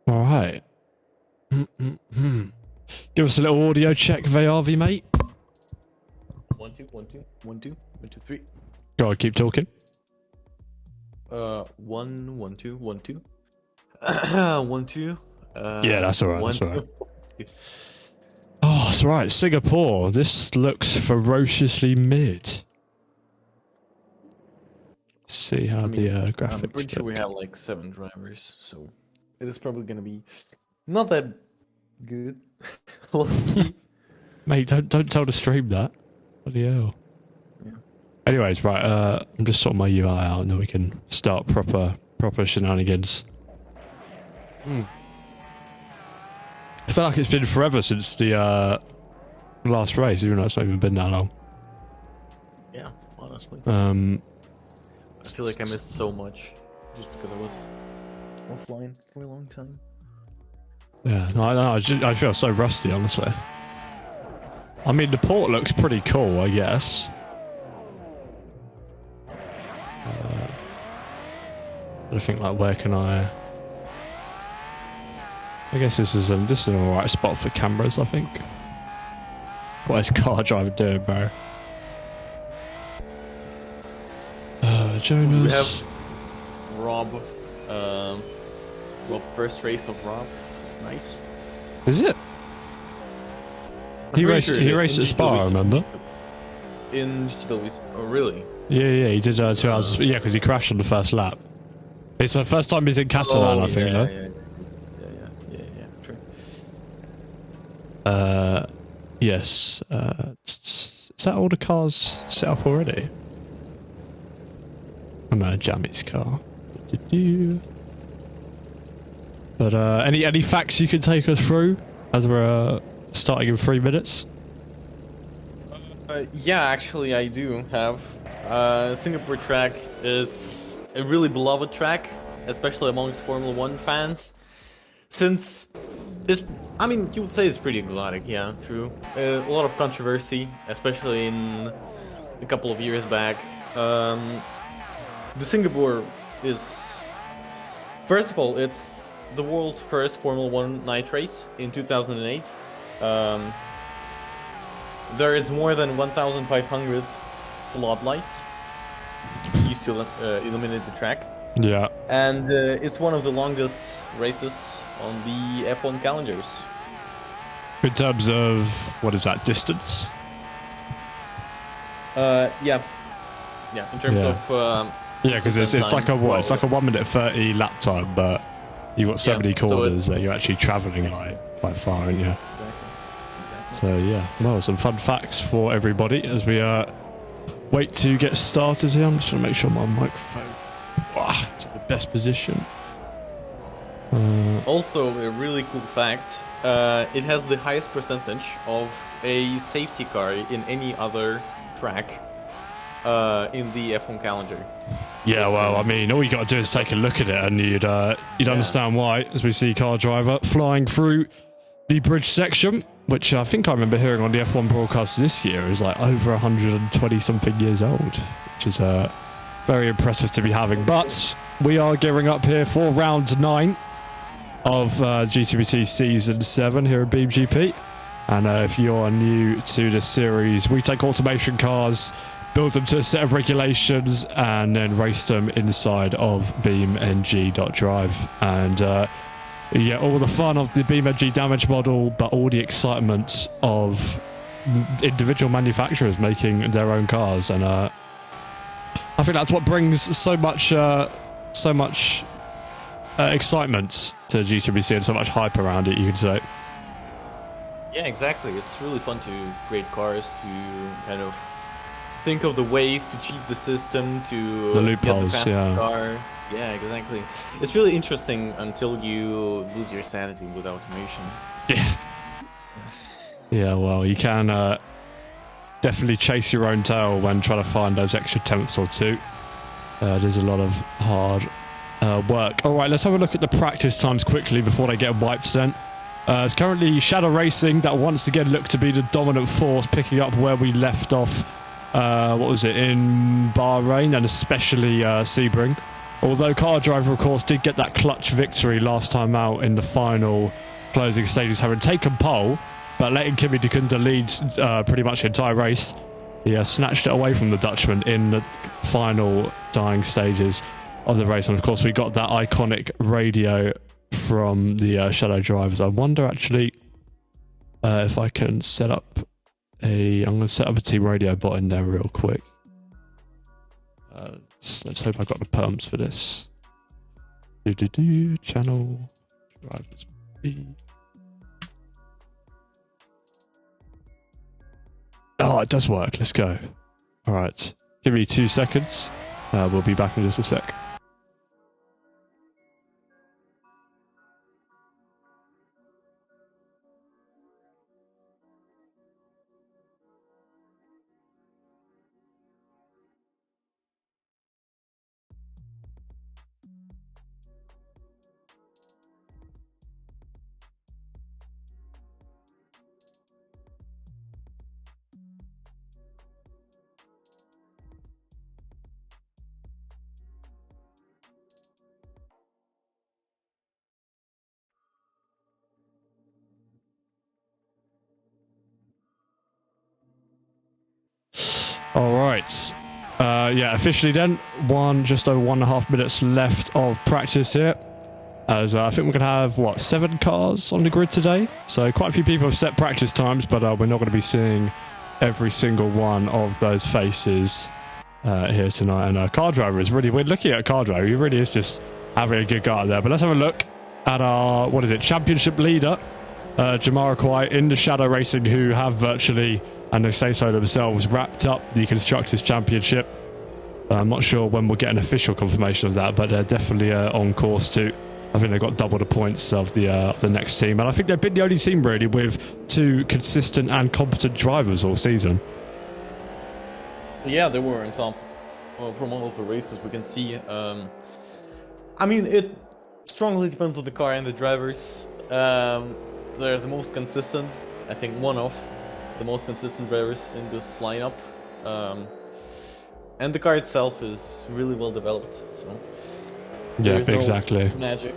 All right. Give us a little audio check, VRV, mate. 1 2 1 2 1 2 1 2 3. Go on, keep talking. 1 1 2 1 2. 1 2. Yeah, that's all right. One, That's all right. two. Oh, that's right. Singapore. This looks ferociously mid. See how the graphics I'm pretty sure we look. have like 7 drivers, so it is probably gonna be not that good. Lucky. Mate, don't tell the stream that. Bloody hell. Yeah. Anyways, right. I'm just sorting my UI out, and then we can start proper shenanigans. I feel like it's been forever since the last race, even though it's not even been that long. Yeah, honestly. I feel like I missed so much just because I was offline for a long time. Yeah, no, I feel so rusty, honestly. I mean, the port looks pretty cool, I guess. I think, like, where can I guess this is an alright spot for cameras, I think. What is car driver doing, bro? Jonas. We have Rob. First race of Rob. Nice. Is it? He raced at Spa, I remember. In GTW. Oh, really? Yeah, he did 2 hours. Yeah, because he crashed on the first lap. It's the first time he's in Catalan, I think, though. Yeah, true. Yes. Is that all the cars set up already? Oh no, Jammy's car. But any facts you can take us through as we're starting in 3 minutes? Yeah, actually I do have. Singapore track is a really beloved track, especially amongst Formula 1 fans. Since this, I mean, you would say it's pretty exotic, yeah, true. A lot of controversy, especially in a couple of years back. The Singapore is, first of all, it's the world's first Formula 1 night race in 2008. There is more than 1,500 floodlights used to illuminate the track. Yeah. And it's one of the longest races on the F1 calendars. In terms of, what is that, distance? Yeah, in terms of... yeah, because it's like a what? It's like a 1 minute 30 lap time, but you've got so many corners that you're actually travelling like quite far, aren't you? Exactly. So yeah, well, some fun facts for everybody as we wait to get started here. I'm just trying to make sure my microphone is in the best position. Also, a really cool fact, it has the highest percentage of a safety car in any other track in the F1 calendar. Yeah, well, I mean, all you got to do is take a look at it and you'd understand why, as we see car driver flying through the bridge section, which I think I remember hearing on the F1 broadcast this year is like over 120 something years old, which is very impressive to be having. But we are gearing up here for round 9 of GTBT Season 7 here at BeamGP. And if you're new to the series, we take automation cars, build them to a set of regulations, and then race them inside of beamng.drive. And you get all the fun of the BeamNG damage model, but all the excitement of individual manufacturers making their own cars. And I think that's what brings so much excitement to GTBC and so much hype around it, you could say. Yeah, exactly. It's really fun to create cars, to kind of think of the ways to cheat the system, to the loopholes, get the fastest car. Yeah, exactly. It's really interesting until you lose your sanity with automation. Yeah. Yeah, well, you can definitely chase your own tail when trying to find those extra tenths or two. There's a lot of hard work. All right, let's have a look at the practice times quickly before they get wiped then. It's currently Shadow Racing that once again looked to be the dominant force, picking up where we left off, what was it, in Bahrain, and especially Sebring. Although Car Driver, of course, did get that clutch victory last time out in the final closing stages, having taken pole, but letting Kimi Dekunda lead pretty much the entire race. He snatched it away from the Dutchman in the final dying stages of the race. And of course, we got that iconic radio from the Shadow drivers. I wonder actually if I can set up I'm going to set up a team radio bot in there real quick. Let's hope I got the perms for this. Channel drivers B. Oh, it does work. Let's go. All right. Give me 2 seconds. We'll be back in just a sec. All right. Yeah, officially then, just over 1.5 minutes left of practice here. As I think we're going to have, what, 7 cars on the grid today? So quite a few people have set practice times, but we're not going to be seeing every single one of those faces here tonight. And Car Driver is really, we're looking at Car Driver, he really is just having a good go out there. But let's have a look at our, what is it, championship leader, Jamiroquai in the Shadow Racing, who have virtually, and they say so themselves, wrapped up the Constructors' Championship. I'm not sure when we'll get an official confirmation of that, but they're definitely on course to. I think they've got double the points of the next team, and I think they've been the only team really with 2 consistent and competent drivers all season. Yeah, they were on top from all of the races. We can see. I mean, it strongly depends on the car and the drivers. They're the most consistent. I think one of the most consistent drivers in this lineup. And the car itself is really well developed. So yeah, exactly. No magic.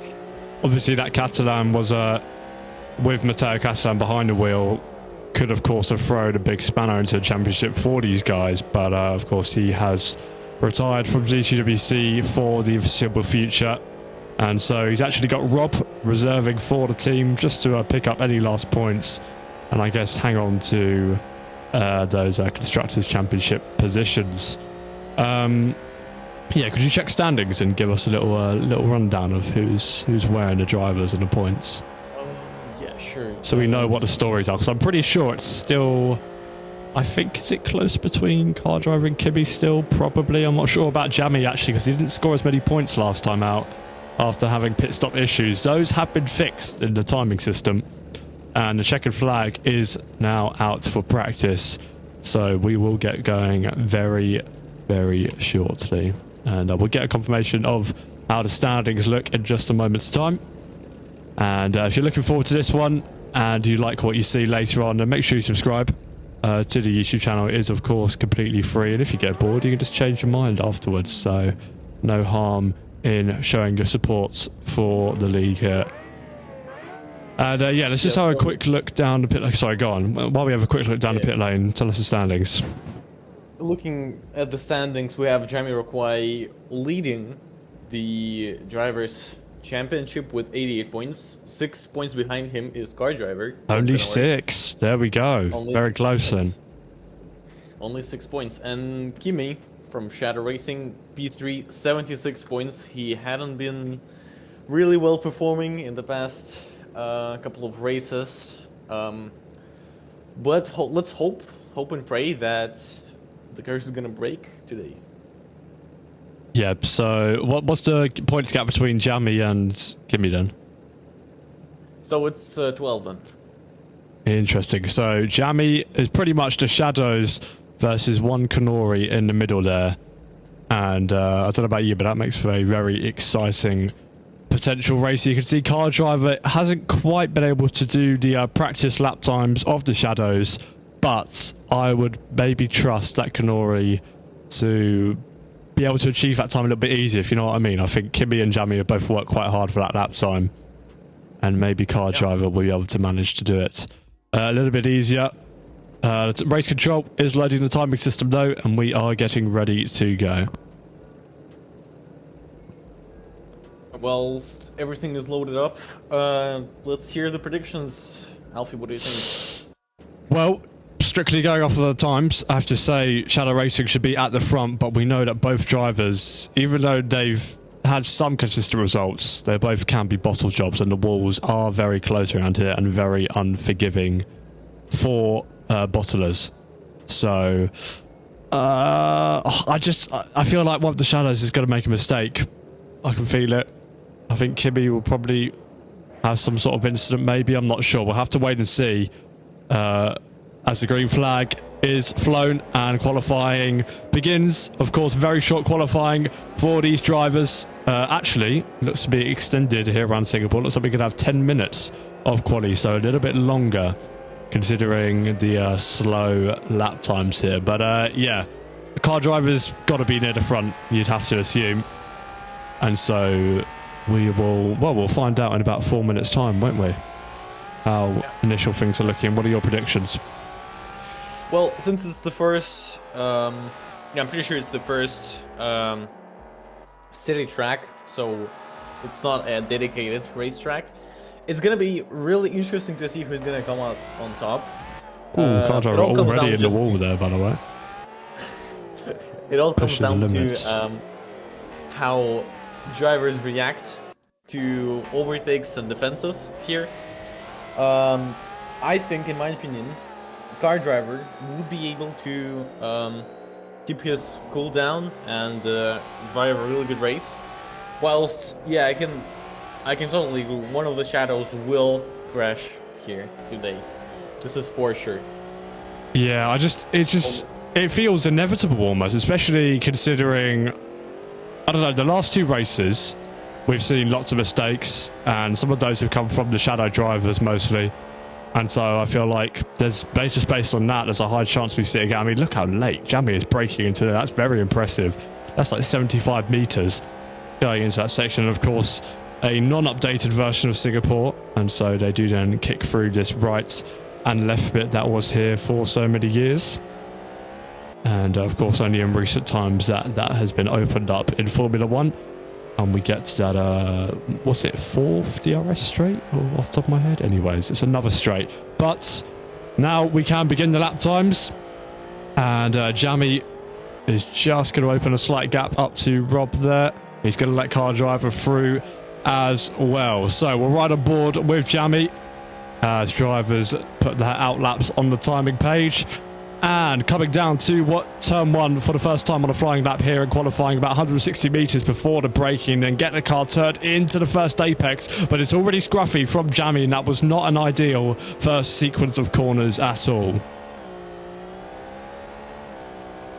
Obviously, that Catalan was with Matteo Catalan behind the wheel. Could of course have thrown a big spanner into the championship for these guys, but of course he has retired from GTWC for the foreseeable future. And so he's actually got Rob reserving for the team just to pick up any last points and I guess hang on to those Constructors' Championship positions. Yeah, could you check standings and give us a little rundown of who's wearing the drivers and the points? Yeah, sure. So we know what the stories are, because I'm pretty sure it's still... I think, is it close between Car Driver and Kimi still? Probably. I'm not sure about Jammy, actually, because he didn't score as many points last time out after having pit stop issues. Those have been fixed in the timing system, and the checkered flag is now out for practice. So we will get going very, very shortly. And we'll get a confirmation of how the standings look in just a moment's time. And if you're looking forward to this one and you like what you see later on, then make sure you subscribe to the YouTube channel. It is, of course, completely free. And if you get bored, you can just change your mind afterwards. So no harm in showing your support for the league here. And yeah, let's just have a quick look down the pit lane. Sorry, go on. While we have a quick look down the pit lane, tell us the standings. Looking at the standings, we have Jamiroquai leading the Drivers' Championship with 88 points. 6 points behind him is Car Driver. Only 6. There we go. Only very close then. Only 6 points. And Kimi from Shadow Racing, P3, 76 points. He hadn't been really well performing in the past couple of races. But let's hope and pray that the curse is gonna break today. Yeah, so what's the points gap between Jammy and Kimi then? So it's 12 then. Interesting. So Jammy is pretty much the Shadows versus one Kanori in the middle there. And I don't know about you, but that makes for a very exciting potential race. You can see Car Driver hasn't quite been able to do the practice lap times of the Shadows, but I would maybe trust that Kanori to be able to achieve that time a little bit easier, if you know what I mean. I think Kimmy and Jamie have both worked quite hard for that lap time, and maybe Car Driver will be able to manage to do it a little bit easier. Race control is loading the timing system though, and we are getting ready to go. Well, everything is loaded up. Let's hear the predictions. Alfie, what do you think? Well, strictly going off of the times, I have to say Shadow Racing should be at the front, but we know that both drivers, even though they've had some consistent results, they both can be bottle jobs, and the walls are very close around here and very unforgiving for bottlers. So I feel like one of the Shadows is going to make a mistake. I can feel it. I think Kimmy will probably have some sort of incident, maybe. I'm not sure. We'll have to wait and see as the green flag is flown and qualifying begins. Of course, very short qualifying for these drivers. Actually, looks to be extended here around Singapore. Looks like we could have 10 minutes of quali, so a little bit longer considering the slow lap times here. But yeah, the car driver's got to be near the front, you'd have to assume. And so we will, well, we'll find out in about 4 minutes time, won't we? How initial things are looking. What are your predictions? Well, since it's the first, yeah, I'm pretty sure it's the first city track, so it's not a dedicated racetrack. It's gonna be really interesting to see who's gonna come out on top. Ooh, car driver already in the wall there, by the way. It all comes down to how drivers react to overtakes and defenses here. I think, in my opinion, car driver would be able to keep his cool down and drive a really good race. Whilst, yeah, I can totally agree, one of the Shadows will crash here today. This is for sure. Yeah, it feels inevitable almost, especially considering, I don't know, the last two races, we've seen lots of mistakes, and some of those have come from the Shadow drivers mostly. And so I feel like just based on that, there's a high chance we see it again. I mean, look how late Jamie is breaking into that. That's very impressive. That's like 75 meters going into that section. And of course, a non-updated version of Singapore. And so they do then kick through this right and left bit that was here for so many years. And of course, only in recent times that has been opened up in Formula 1. And we get that, what's it, 4th DRS straight? Off the top of my head? Anyways, it's another straight. But now we can begin the lap times. And Jamie is just going to open a slight gap up to Rob there. He's going to let car driver through as well. So we're right on board with Jamie as drivers put their out laps on the timing page. And coming down to what turn one for the first time on a flying lap here and qualifying about 160 meters before the braking and get the car turned into the first apex, but it's already scruffy from Jamie, and that was not an ideal first sequence of corners at all.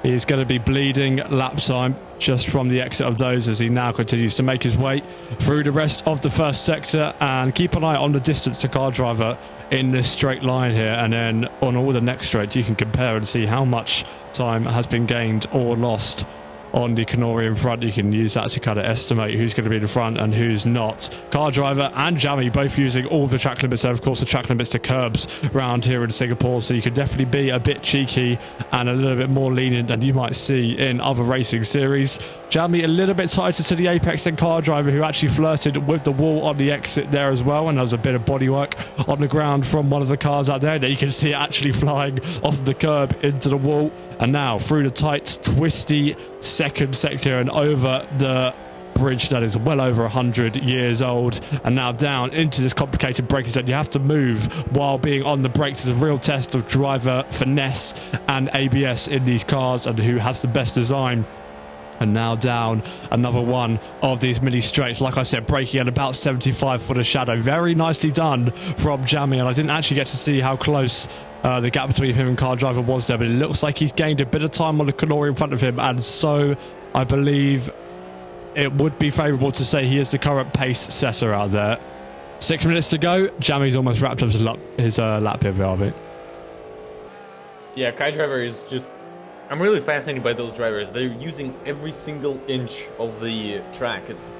He's going to be bleeding lap time just from the exit of those as he now continues to make his way through the rest of the first sector. And keep an eye on the distance to car driver in this straight line here, and then on all the next straights you can compare and see how much time has been gained or lost on the Canori in front. You can use that to kind of estimate who's going to be in the front and who's not. Car driver and Jamie both using all the track limits there. Of course, the track limits to curbs around here in Singapore, so you could definitely be a bit cheeky and a little bit more lenient than you might see in other racing series. Jamie a little bit tighter to the apex than car driver, who actually flirted with the wall on the exit there as well, and there was a bit of bodywork on the ground from one of the cars out there. Now you can see it actually flying off the curb into the wall. And now through the tight, twisty second sector and over the bridge that is well over 100 years old, and now down into this complicated braking zone. You have to move while being on the brakes. It's a real test of driver finesse and ABS in these cars and who has the best design. And now down another one of these mini straights. Like I said, braking at about 75 for the Shadow. Very nicely done from Jamie, and I didn't actually get to see how close the gap between him and car driver was there, but it looks like he's gained a bit of time on the Canori in front of him, and so I believe it would be favourable to say he is the current pace setter out there. 6 minutes to go. Jamie's almost wrapped up his lap here, Harvey. Yeah, car driver is just I'm really fascinated by those drivers. They're using every single inch of the track. It's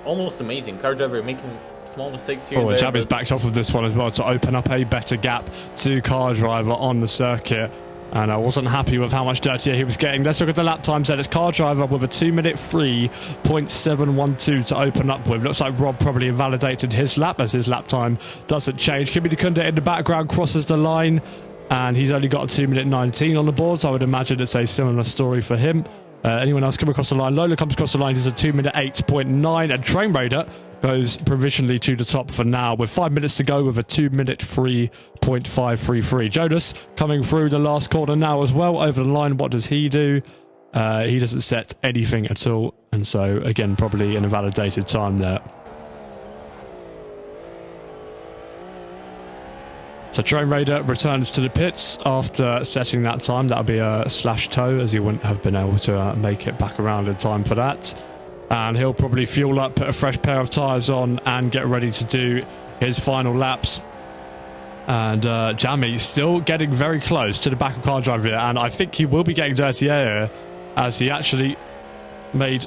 almost amazing. Car driver making small mistakes here and there. Jammy's backed off of this one as well to open up a better gap to car driver on the circuit. And I wasn't happy with how much dirtier he was getting. Let's look at the lap times then. It's car driver with a 2-minute 3.712 to open up with. Looks like Rob probably invalidated his lap as his lap time doesn't change. Kimi Dukunda in the background crosses the line. And he's only got a 2-minute 19 on the board, so I would imagine it's a similar story for him. Anyone else come across the line? Lola comes across the line. He's a 2-minute 8.9, and Train Raider goes provisionally to the top for now with 5 minutes to go with a 2-minute 3.533. Jonas coming through the last corner now as well over the line. What does he do? He doesn't set anything at all, and so again probably an invalidated time there. So Train Raider returns to the pits after setting that time. That'll be a slash toe, as he wouldn't have been able to make it back around in time for that. And he'll probably fuel up, put a fresh pair of tyres on, and get ready to do his final laps. And Jammy still getting very close to the back of car driver here, and I think he will be getting dirty air as he actually made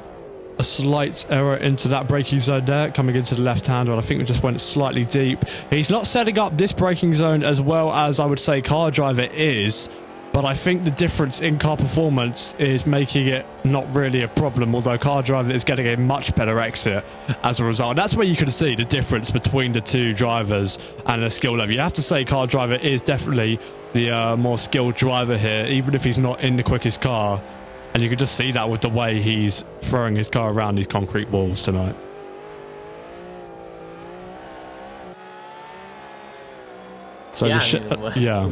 a slight error into that braking zone there, coming into the left-hander, and I think we just went slightly deep. He's not setting up this braking zone as well as I would say car driver is, but I think the difference in car performance is making it not really a problem, although car driver is getting a much better exit as a result. And that's where you can see the difference between the two drivers and their skill level. You have to say car driver is definitely the more skilled driver here, even if he's not in the quickest car. And you can just see that with the way he's throwing his car around these concrete walls tonight. So yeah,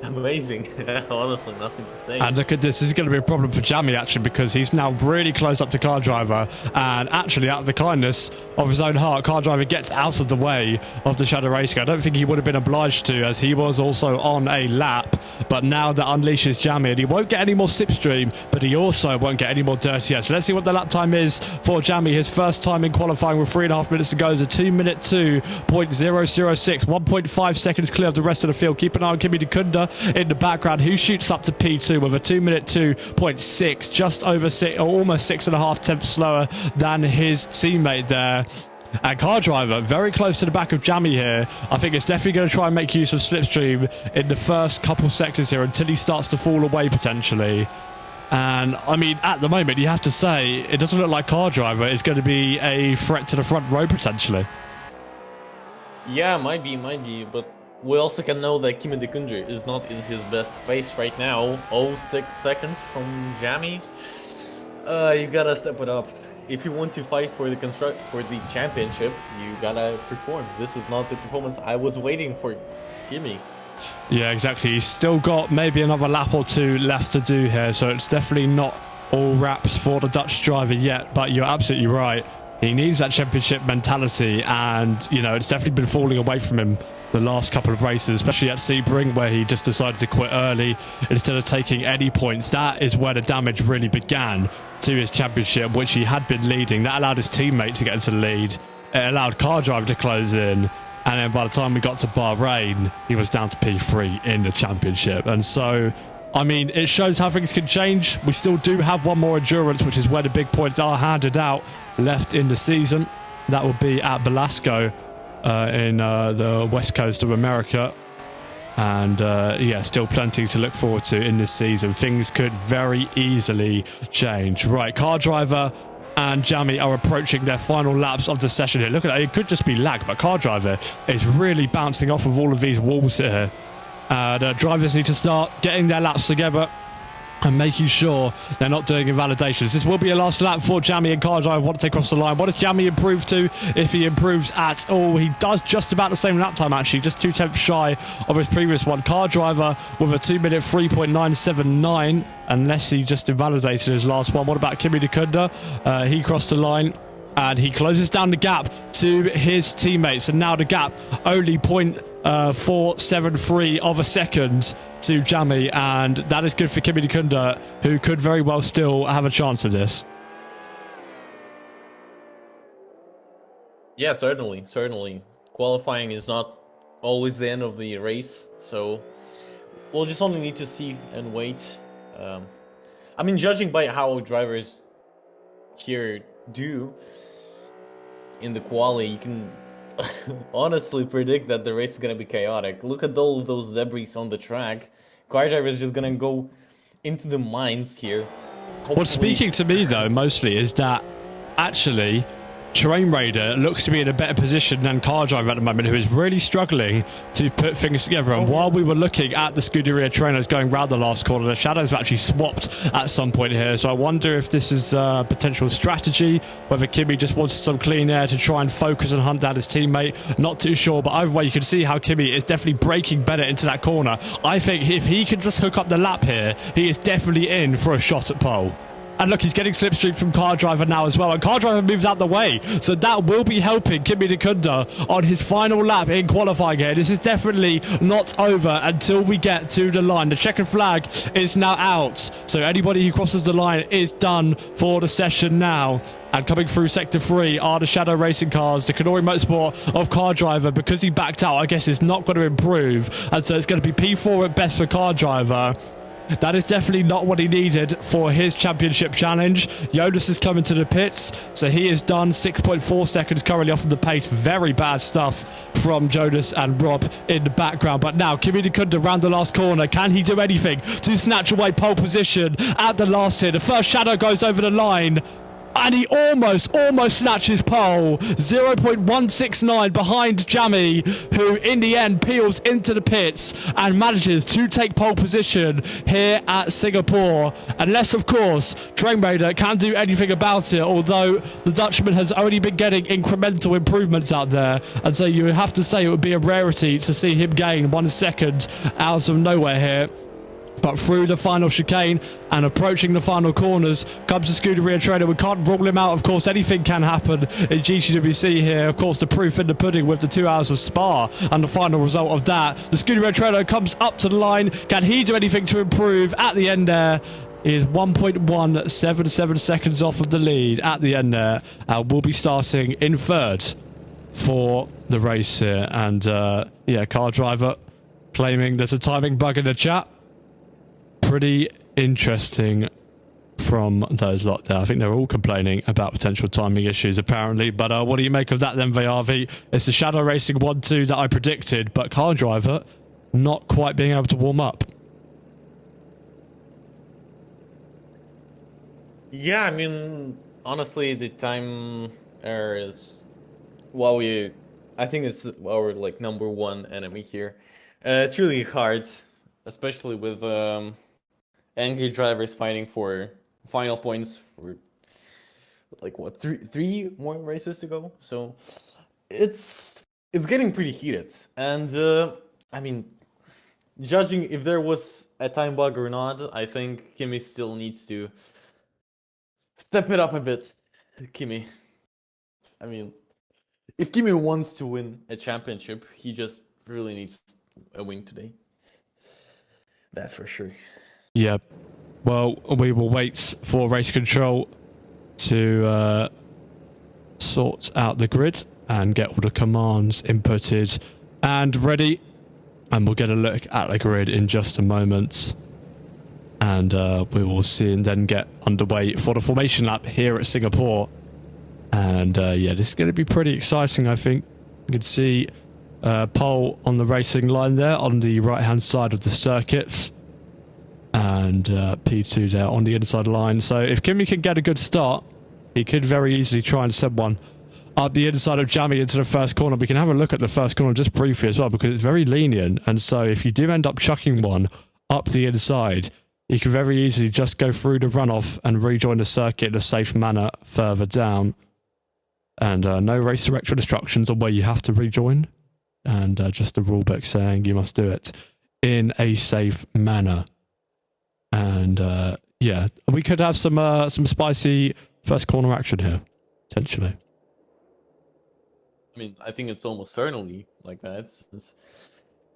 amazing. Honestly, nothing to say. And look at this. This is going to be a problem for Jammy, actually, because he's now really close up to car driver. And actually, out of the kindness of his own heart, car driver gets out of the way of the Shadow Race car. I don't think he would have been obliged to, as he was also on a lap. But now that unleashes Jammy, and he won't get any more slipstream, but he also won't get any more dirty air. So let's see what the lap time is for Jammy. His first time in qualifying with 3.5 minutes to go is a 2-minute 2.006, 1.5 seconds clear of the rest of the field. Keep an eye on Kimi Dukunda in the background, who shoots up to P2 with a 2-minute 2.6, just over 6, or almost 6.5 tenths slower than his teammate there. And car driver very close to the back of Jammy here. I think it's definitely going to try and make use of slipstream in the first couple sectors here until he starts to fall away potentially. And I mean, at the moment, you have to say it doesn't look like car driver is going to be a threat to the front row potentially. Yeah, might be, but we also can know that Kimi Dukunda is not in his best pace right now. 0.6 seconds from Jammy's. You gotta step it up. If you want to fight for the championship, you gotta perform. This is not the performance I was waiting for, Kimi. Yeah, exactly. He's still got maybe another lap or two left to do here, so it's definitely not all wraps for the Dutch driver yet, but you're absolutely right. He needs that championship mentality, and, you know, it's definitely been falling away from him the last couple of races, especially at Sebring, where he just decided to quit early instead of taking any points. That is where the damage really began to his championship, which he had been leading. That allowed his teammates to get into the lead. It allowed car driver to close in. And then by the time we got to Bahrain, he was down to P3 in the championship. And so, I mean, it shows how things can change. We still do have one more endurance, which is where the big points are handed out left in the season. That will be at Belasco in the west coast of America. And yeah, still plenty to look forward to in this season. Things could very easily change. Right, car driver and Jammy are approaching their final laps of the session here. Look at that, it could just be lag, but car driver is really bouncing off of all of these walls here. The drivers need to start getting their laps together and making sure they're not doing invalidations. This will be a last lap for Jammy and car driver want to take across the line. What does Jammy improve to? If he improves at all, he does just about the same lap time, actually, just 2 tenths shy of his previous one. Car driver with a 2-minute 3.979, unless he just invalidated his last one. What about Kimi Dukunda? He crossed the line and he closes down the gap to his teammates, and now the gap only 0.473 of a second to Jammy, and that is good for Kimi Dukunda, who could very well still have a chance of this. Yeah, certainly. Qualifying is not always the end of the race, so we'll just only need to see and wait. I mean, judging by how drivers here do in the quali, you can honestly predict that the race is gonna be chaotic. Look at all of those debris on the track. Car driver is just gonna go into the mines here. What's speaking to me, though, mostly is that actually Train Raider looks to be in a better position than Car Driver at the moment, who is really struggling to put things together. And while we were looking at the Scuderia trainers going round the last corner, the shadows have actually swapped at some point here. So I wonder if this is a potential strategy, whether Kimi just wanted some clean air to try and focus and hunt down his teammate. Not too sure, but either way, you can see how Kimi is definitely breaking better into that corner. I think if he can just hook up the lap here, he is definitely in for a shot at pole. And look, he's getting slipstream from Car Driver now as well. And Car Driver moves out the way. So that will be helping Kimi Nakunda on his final lap in qualifying here. This is definitely not over until we get to the line. The checkered flag is now out. So anybody who crosses the line is done for the session now. And coming through Sector 3 are the Shadow Racing cars. The Kanori Motorsport of Car Driver, because he backed out, I guess is not going to improve. And so it's going to be P4 at best for Car Driver. That is definitely not what he needed for his championship challenge. Jonas is coming to the pits, so he is done. 6.4 seconds currently off of the pace. Very bad stuff from Jonas and Rob in the background. But now, Kimi Nakunda round the last corner. Can he do anything to snatch away pole position at the last hit? The first shadow goes over the line. And he almost snatches pole. 0.169 behind Jamie, who in the end peels into the pits and manages to take pole position here at Singapore. Unless, of course, Train Raider can't do anything about it, although the Dutchman has only been getting incremental improvements out there. And so you would have to say it would be a rarity to see him gain 1 second out of nowhere here. But through the final chicane and approaching the final corners comes the Scuderia trainer. We can't rule him out, of course. Anything can happen in GCWC here. Of course, the proof in the pudding with the 2 hours of Spa and the final result of that. The Scuderia trainer comes up to the line. Can he do anything to improve at the end there? He is 1.177 seconds off of the lead at the end there. We'll be starting in third for the race here. And yeah, Car Driver claiming there's a timing bug in the chat. Pretty interesting from those lot there. I think they're all complaining about potential timing issues apparently. But what do you make of that then, VRV? It's the Shadow Racing 1-2 that I predicted, but Car Driver not quite being able to warm up. Yeah, I mean, honestly, the time error is I think it's our like #1 enemy here. It's really hard, especially with angry drivers fighting for final points for like what, three more races to go. So it's getting pretty heated, and I mean, judging if there was a time bug or not, I think Kimi still needs to step it up a bit. Kimi, I mean, if Kimi wants to win a championship, he just really needs a win today. That's for sure. Yeah, well, we will wait for race control to sort out the grid and get all the commands inputted and ready. And we'll get a look at the grid in just a moment. And we will see and then get underway for the formation lap here at Singapore. And yeah, this is going to be pretty exciting, I think. You can see pole on the racing line there on the right-hand side of the circuit. And P2 there on the inside line. So if Kimi can get a good start, he could very easily try and send one up the inside of Jamie into the first corner. We can have a look at the first corner just briefly as well, because it's very lenient. And so if you do end up chucking one up the inside, you can very easily just go through the runoff and rejoin the circuit in a safe manner further down. And no race director instructions on where you have to rejoin. And just the rulebook saying you must do it in a safe manner. And yeah, we could have some spicy first corner action here, potentially. I mean, I think it's almost certainly like that.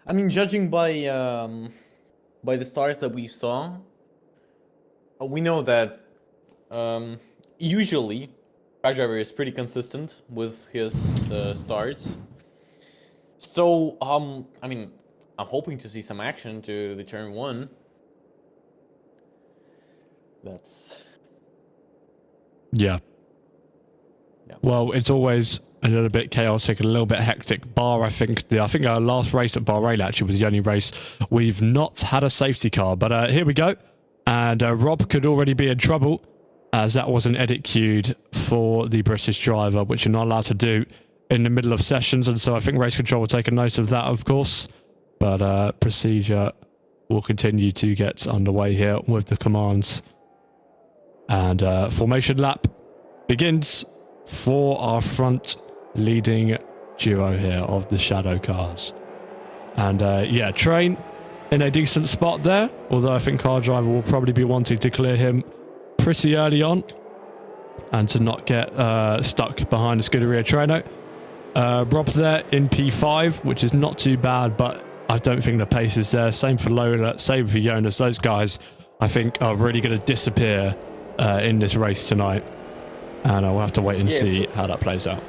I mean, judging by the start that we saw, we know that usually Car Driver is pretty consistent with his starts. So I mean, I'm hoping to see some action to the turn 1. That's... Yeah. Well, it's always a little bit chaotic, a little bit hectic. I think our last race at Bahrain actually was the only race we've not had a safety car. But here we go. And Rob could already be in trouble, as that was an edit queued for the British driver, which you're not allowed to do in the middle of sessions. And so I think race control will take a note of that, of course. But procedure will continue to get underway here with the commands. And formation lap begins for our front leading duo here of the Shadow cars. And yeah, Train in a decent spot there, although I think Car Driver will probably be wanting to clear him pretty early on and to not get stuck behind the Scuderia Treno. Rob there in P5, which is not too bad, but I don't think the pace is there. Same for Lola, same for Jonas. Those guys, I think, are really going to disappear in this race tonight. And we'll have to wait and see how that plays out.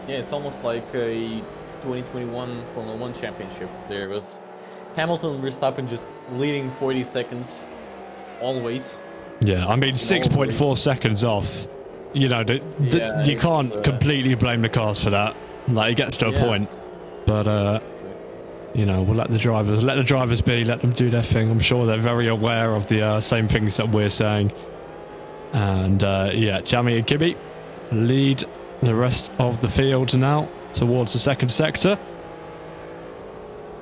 Yeah, it's almost like a 2021 Formula 1 championship. There was Hamilton and Verstappen just leading 40 seconds always. Yeah, I mean, 6.4 seconds off. You know, you can't completely blame the cars for that. Like, it gets to a point. But, you know, we'll let the drivers be, let them do their thing. I'm sure they're very aware of the same things that we're saying. And yeah, Jamie and Kimi lead the rest of the field now towards the second sector.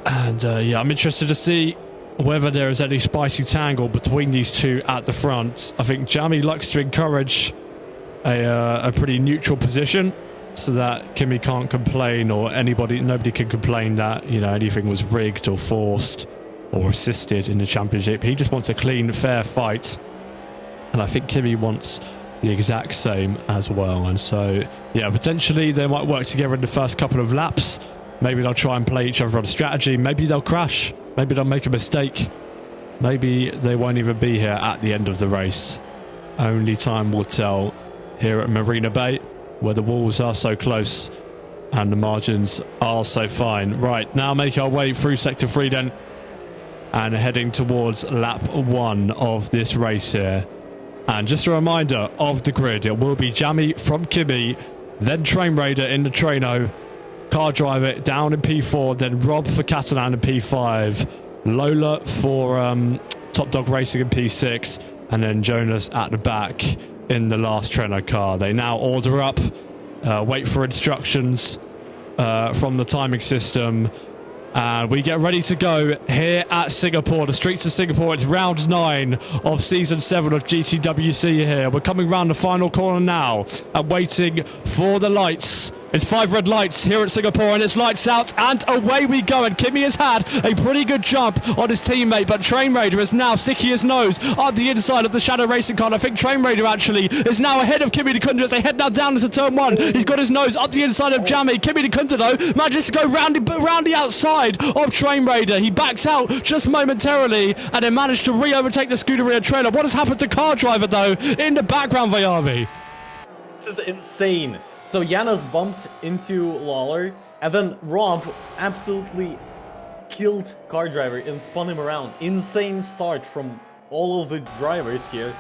And yeah, I'm interested to see whether there is any spicy tangle between these two at the front. I think Jamie likes to encourage a pretty neutral position so that Kimi can't complain, or nobody can complain that, you know, anything was rigged or forced or assisted in the championship. He just wants a clean, fair fight. And I think Kimi wants the exact same as well. And so, yeah, potentially they might work together in the first couple of laps. Maybe they'll try and play each other on strategy. Maybe they'll crash. Maybe they'll make a mistake. Maybe they won't even be here at the end of the race. Only time will tell here at Marina Bay, where the walls are so close and the margins are so fine. Right, now make our way through Sector 3 then, and heading towards lap 1 of this race here. And just a reminder of the grid, it will be Jamie from Kimi, then Train Raider in the Treno, Car Driver down in P4, then Rob for Catalan in P5, Lola for Top Dog Racing in P6, and then Jonas at the back in the last Treno car. They now order up, wait for instructions from the timing system, and we get ready to go here at Singapore, the streets of Singapore. It's round 9 of season 7 of GTWC here. We're coming round the final corner now and waiting for the lights. It's 5 red lights here at Singapore, and it's lights out, and away we go. And Kimi has had a pretty good jump on his teammate, but Train Raider is now sticking his nose on the inside of the Shadow Racing car. And I think Train Raider actually is now ahead of Kimi Dikunda as they head now down into turn 1. He's got his nose up the inside of Jamie. Kimi Dikunda, though, manages to go round the outside of Train Raider. He backs out just momentarily and then managed to re-overtake the Scuderia trailer. What has happened to Car Driver, though, in the background, Vayavi? This is insane. So Janas bumped into Lawler, and then Rob absolutely killed Car Driver and spun him around. Insane start from all of the drivers here.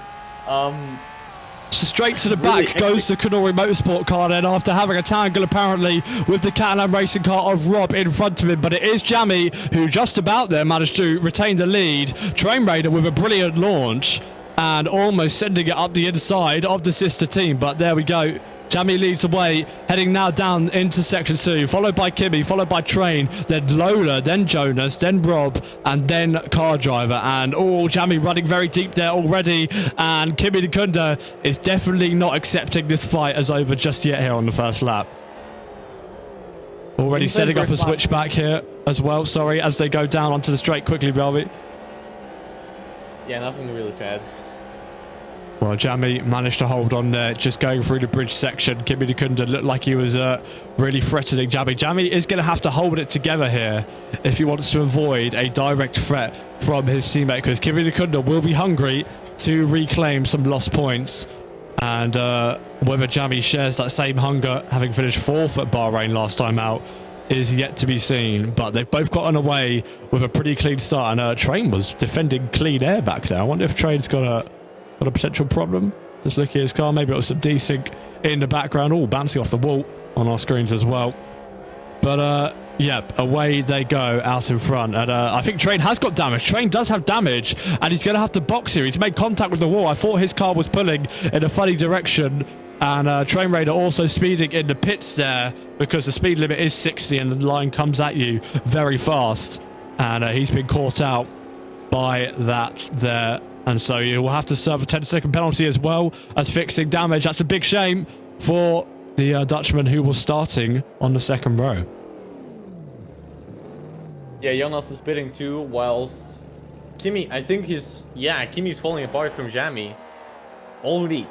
Straight to the back goes the Kanori Motorsport car then, after having a tangle apparently with the Catalan Racing car of Rob in front of him. But it is Jamie who just about there managed to retain the lead. Train Raider with a brilliant launch and almost sending it up the inside of the sister team. But there we go. Jamie leads the way, heading now down into Section 2, followed by Kimi, followed by Train, then Lola, then Jonas, then Rob, and then Car Driver. And Jamie running very deep there already, and Kimi Dikunda is definitely not accepting this fight as over just yet here on the first lap. Already setting up a switchback here as well, sorry, as they go down onto the straight quickly, Velvet. Yeah, nothing really to add. Well, Jamie managed to hold on there, just going through the bridge section. Kimi Dikunda looked like he was really threatening Jamie. Jamie is going to have to hold it together here if he wants to avoid a direct threat from his teammate, because Kimi Dikunda will be hungry to reclaim some lost points. And whether Jamie shares that same hunger, having finished 4th at Bahrain last time out, is yet to be seen. But they've both gotten away with a pretty clean start. And Train was defending clean air back there. I wonder if Train's got got a potential problem. Just looking at his car, maybe it was some desync in the background. All bouncing off the wall on our screens as well. But yeah, away they go out in front. And I think Train has got damage. Train does have damage, and he's going to have to box here. He's made contact with the wall. I thought his car was pulling in a funny direction. And Train Raider also speeding in the pits there because the speed limit is 60 and the line comes at you very fast. And he's been caught out by that there. And so you will have to serve a 10-second penalty as well as fixing damage. That's a big shame for the Dutchman who was starting on the second row. Yeah, Jonas is pitting too, whilst Kimi, I think Kimi's falling apart from Jamie. Already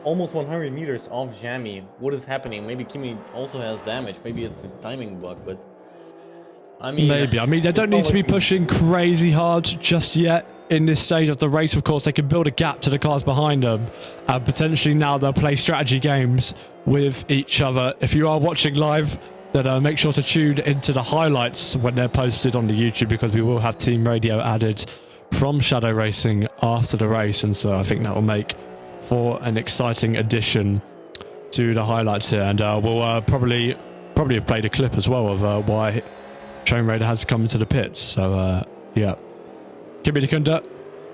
almost 100 meters off Jamie. What is happening? Maybe Kimi also has damage. Maybe it's a timing bug, but I mean... Maybe. I mean, they don't need to be pushing crazy hard just yet. In this stage of the race, of course, they can build a gap to the cars behind them. Potentially now they'll play strategy games with each other. If you are watching live, then make sure to tune into the highlights when they're posted on the YouTube, because we will have team radio added from Shadow Racing after the race. And so I think that will make for an exciting addition to the highlights here. And we'll probably have played a clip as well of why Train Raider has come into the pits. So, yeah. Kimi Dikunda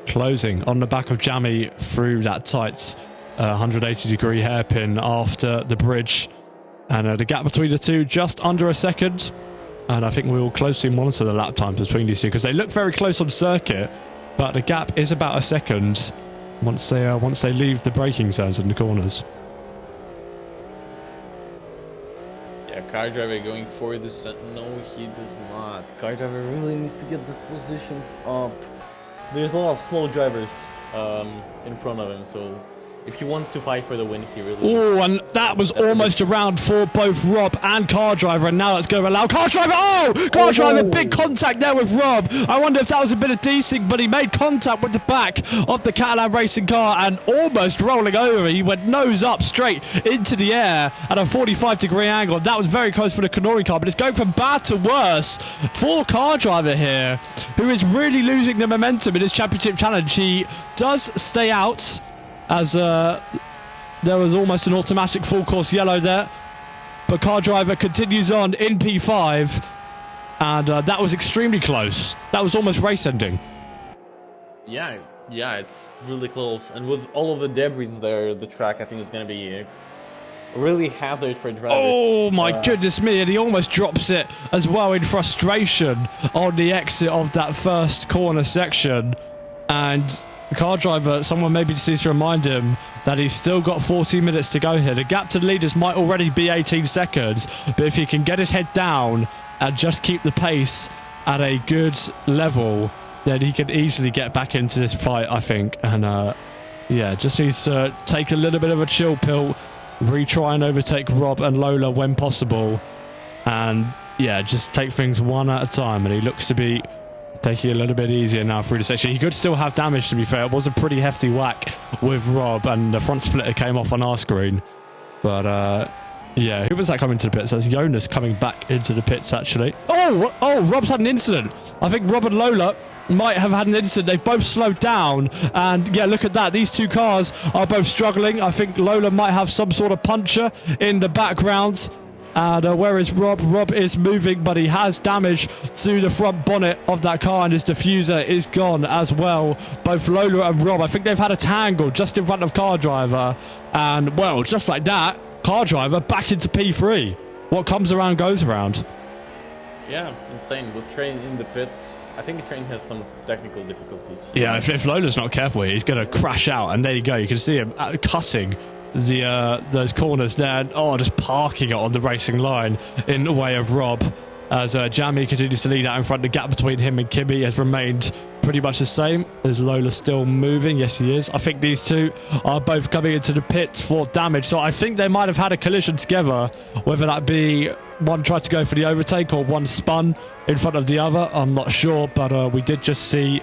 closing on the back of Jamie through that tight 180-degree hairpin after the bridge. And the gap between the two just under a second. And I think we will closely monitor the lap times between these two because they look very close on circuit, but the gap is about a second once they leave the braking zones in the corners. Yeah, car driver going for this. No, he does not. Car driver really needs to get these positions up. There's a lot of slow drivers in front of him, so if he wants to fight for the win, he really... Oh, and that was almost around for both Rob and Car Driver, and now that's going to allow Car Driver... Oh! Car Driver, big contact there with Rob. I wonder if that was a bit of desync, but he made contact with the back of the Catalan racing car and almost rolling over. He went nose up straight into the air at a 45-degree angle. That was very close for the Canori car, but it's going from bad to worse for Car Driver here, who is really losing the momentum in his championship challenge. He does stay out, as there was almost an automatic full course yellow there. But Car Driver continues on in P5. And that was extremely close. That was almost race ending. Yeah, it's really close. And with all of the debris there, the track, I think, is going to be a really hazard for drivers. Oh my goodness me. And he almost drops it as well in frustration on the exit of that first corner section. And Car Driver, someone maybe just needs to remind him that he's still got 14 minutes to go here. The gap to the leaders might already be 18 seconds, but if he can get his head down and just keep the pace at a good level, then he can easily get back into this fight, I think. And yeah, just needs to take a little bit of a chill pill, retry and overtake Rob and Lola when possible, and yeah, just take things one at a time. And he looks to be taking it a little bit easier now through the section. He could still have damage, to be fair. It was a pretty hefty whack with Rob, and the front splitter came off on our screen. But yeah, who was that coming to the pits? That's Jonas coming back into the pits, actually. Oh, Rob's had an incident. I think Rob and Lola might have had an incident. They've both slowed down, and yeah, look at that. These two cars are both struggling. I think Lola might have some sort of puncture in the background. And where is Rob? Rob is moving, but he has damage to the front bonnet of that car, and his diffuser is gone as well. Both Lola and Rob, I think they've had a tangle just in front of Car Driver. And, well, just like that, Car Driver back into P3. What comes around goes around. Yeah, insane. With Train in the pits, I think Train has some technical difficulties. Yeah, if Lola's not careful here, he's going to crash out. And there you go. You can see him cutting those corners there. Oh, just parking it on the racing line in the way of Rob. As Jamie continues to lead out in front. The gap between him and Kimi has remained pretty much the same. Is Lola still moving? Yes, he is. I think these two are both coming into the pits for damage. So I think they might have had a collision together. Whether that be one tried to go for the overtake or one spun in front of the other, I'm not sure. But we did just see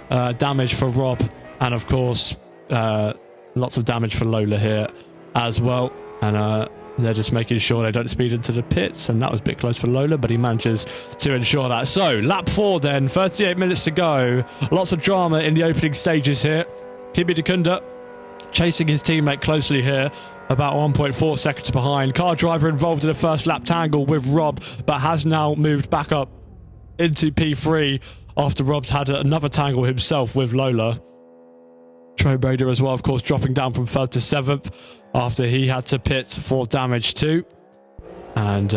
damage for Rob. And of course, lots of damage for Lola here as well. And they're just making sure they don't speed into the pits, and that was a bit close for Lola, but he manages to ensure that. So, lap 4 then, 38 minutes to go. Lots of drama in the opening stages here. Kimi Dikunda chasing his teammate closely here, about 1.4 seconds behind. Car driver involved in a first lap tangle with Rob, but has now moved back up into P3 after Rob's had another tangle himself with Lola. Trey Brader as well, of course, dropping down from 3rd to 7th after he had to pit for damage too. And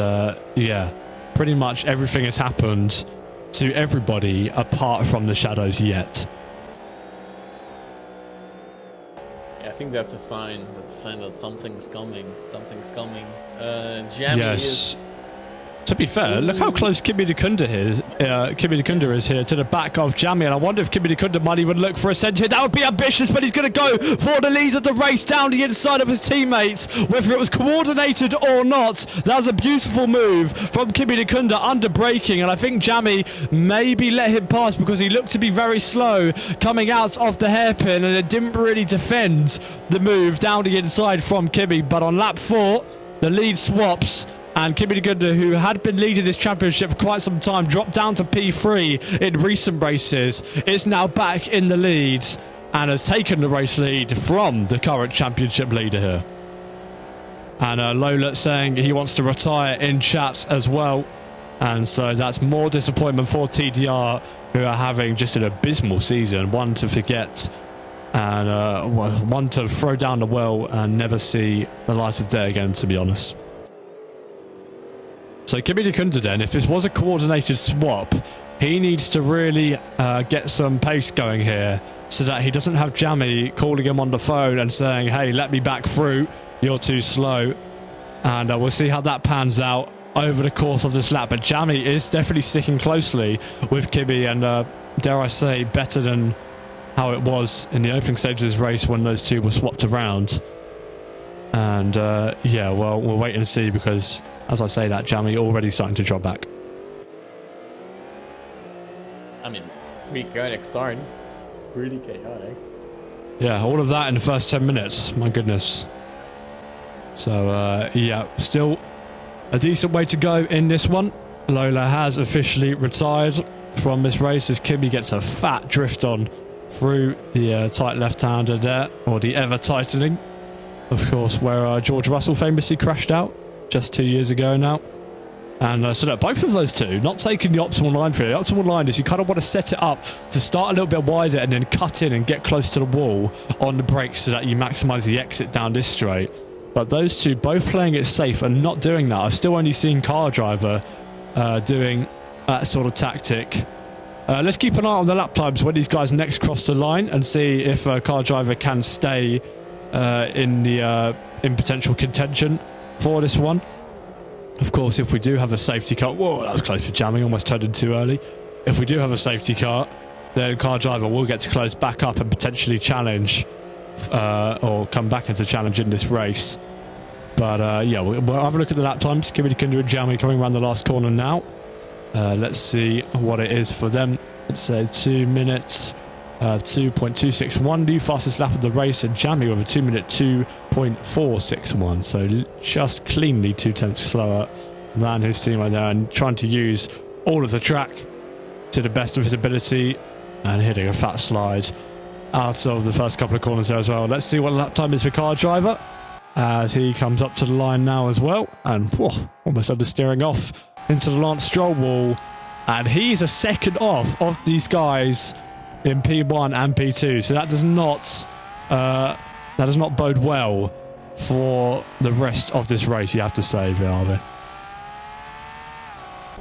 yeah, pretty much everything has happened to everybody apart from the Shadows yet. Yeah, I think that's a sign. That's a sign that something's coming. Something's coming. Jammy is... To be fair, look how close Kimi Dukunda is. Kimi Dukunda is here to the back of Jammy, and I wonder if Kimi Dukunda might even look for a centre here. That would be ambitious, but he's going to go for the lead of the race down the inside of his teammates. Whether it was coordinated or not, that was a beautiful move from Kimi Dukunda under braking, and I think Jammy maybe let him pass because he looked to be very slow coming out of the hairpin, and it didn't really defend the move down the inside from Kimi. But on lap 4, the lead swaps. And Kimi Dukunda, who had been leading this championship for quite some time, dropped down to P3 in recent races, is now back in the lead and has taken the race lead from the current championship leader here. And Lola saying he wants to retire in chat as well. And so that's more disappointment for TDR, who are having just an abysmal season. One to forget and one to throw down the well and never see the light of day again, to be honest. So Kimi Dukunda then, if this was a coordinated swap, he needs to really get some pace going here so that he doesn't have Jammy calling him on the phone and saying, hey, let me back through, you're too slow. And we'll see how that pans out over the course of this lap. But Jammy is definitely sticking closely with Kimi and, dare I say, better than how it was in the opening stage of this race when those two were swapped around. And yeah, well, we'll wait and see because, as I say that, Jammy already starting to drop back. I mean, pretty chaotic start. Really chaotic. Yeah, all of that in the first 10 minutes. My goodness. So, yeah, still a decent way to go in this one. Lola has officially retired from this race as Kimi gets a fat drift on through the tight left-hander there, or the ever-tightening. Of course, where George Russell famously crashed out just 2 years ago now. And so that both of those two not taking the optimal line for it. The optimal line is you kind of want to set it up to start a little bit wider and then cut in and get close to the wall on the brakes so that you maximise the exit down this straight. But those two both playing it safe and not doing that. I've still only seen Car Driver doing that sort of tactic. Let's keep an eye on the lap times when these guys next cross the line and see if Car Driver can stay in potential contention for this one. Of course, if we do have a safety car... Whoa, that was close for jamming. Almost turned in too early. If we do have a safety car, then Car Driver will get to close back up and potentially challenge or come back into challenge in this race. But yeah, we'll have a look at the lap times. Kimi Dukunda and Jammy coming around the last corner now. Let's see what it is for them. Let's say 2 minutes... 2.261, the fastest lap of the race, and Jammy with a 2 minute 2.461, so just cleanly 0.2 slower than his teammate there, and trying to use all of the track to the best of his ability and hitting a fat slide out of the first couple of corners there as well. Let's see what lap time is for Car Driver as he comes up to the line now as well, and whoa, almost under steering off into the Lance Stroll wall, and he's a second off of these guys in P1 and P2, so that does not bode well for the rest of this race, you have to say, Vialbe.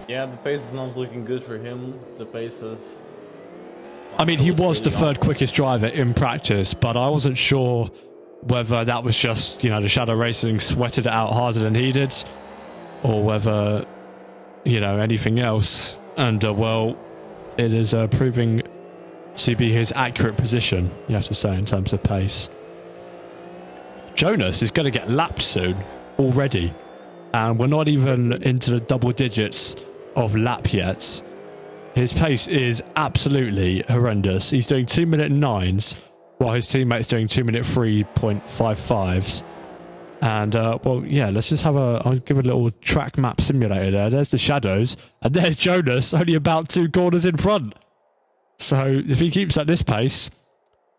Yeah, the pace is not looking good for him. The pace is... I mean, he was the third quickest driver in practice, but I wasn't sure whether that was just, you know, the Shadow Racing sweated it out harder than he did, or whether, you know, anything else. And, well, it is proving to be his accurate position, you have to say, in terms of pace. Jonas is going to get lapped soon already, and we're not even into the double digits of lap yet. His pace is absolutely horrendous. He's doing 2 minute 9s while his teammate's doing 2 minute 3.55s. And well, yeah, let's just have I'll give a little track map simulator there. There's the Shadows, and there's Jonas only about 2 corners in front. So if he keeps at this pace,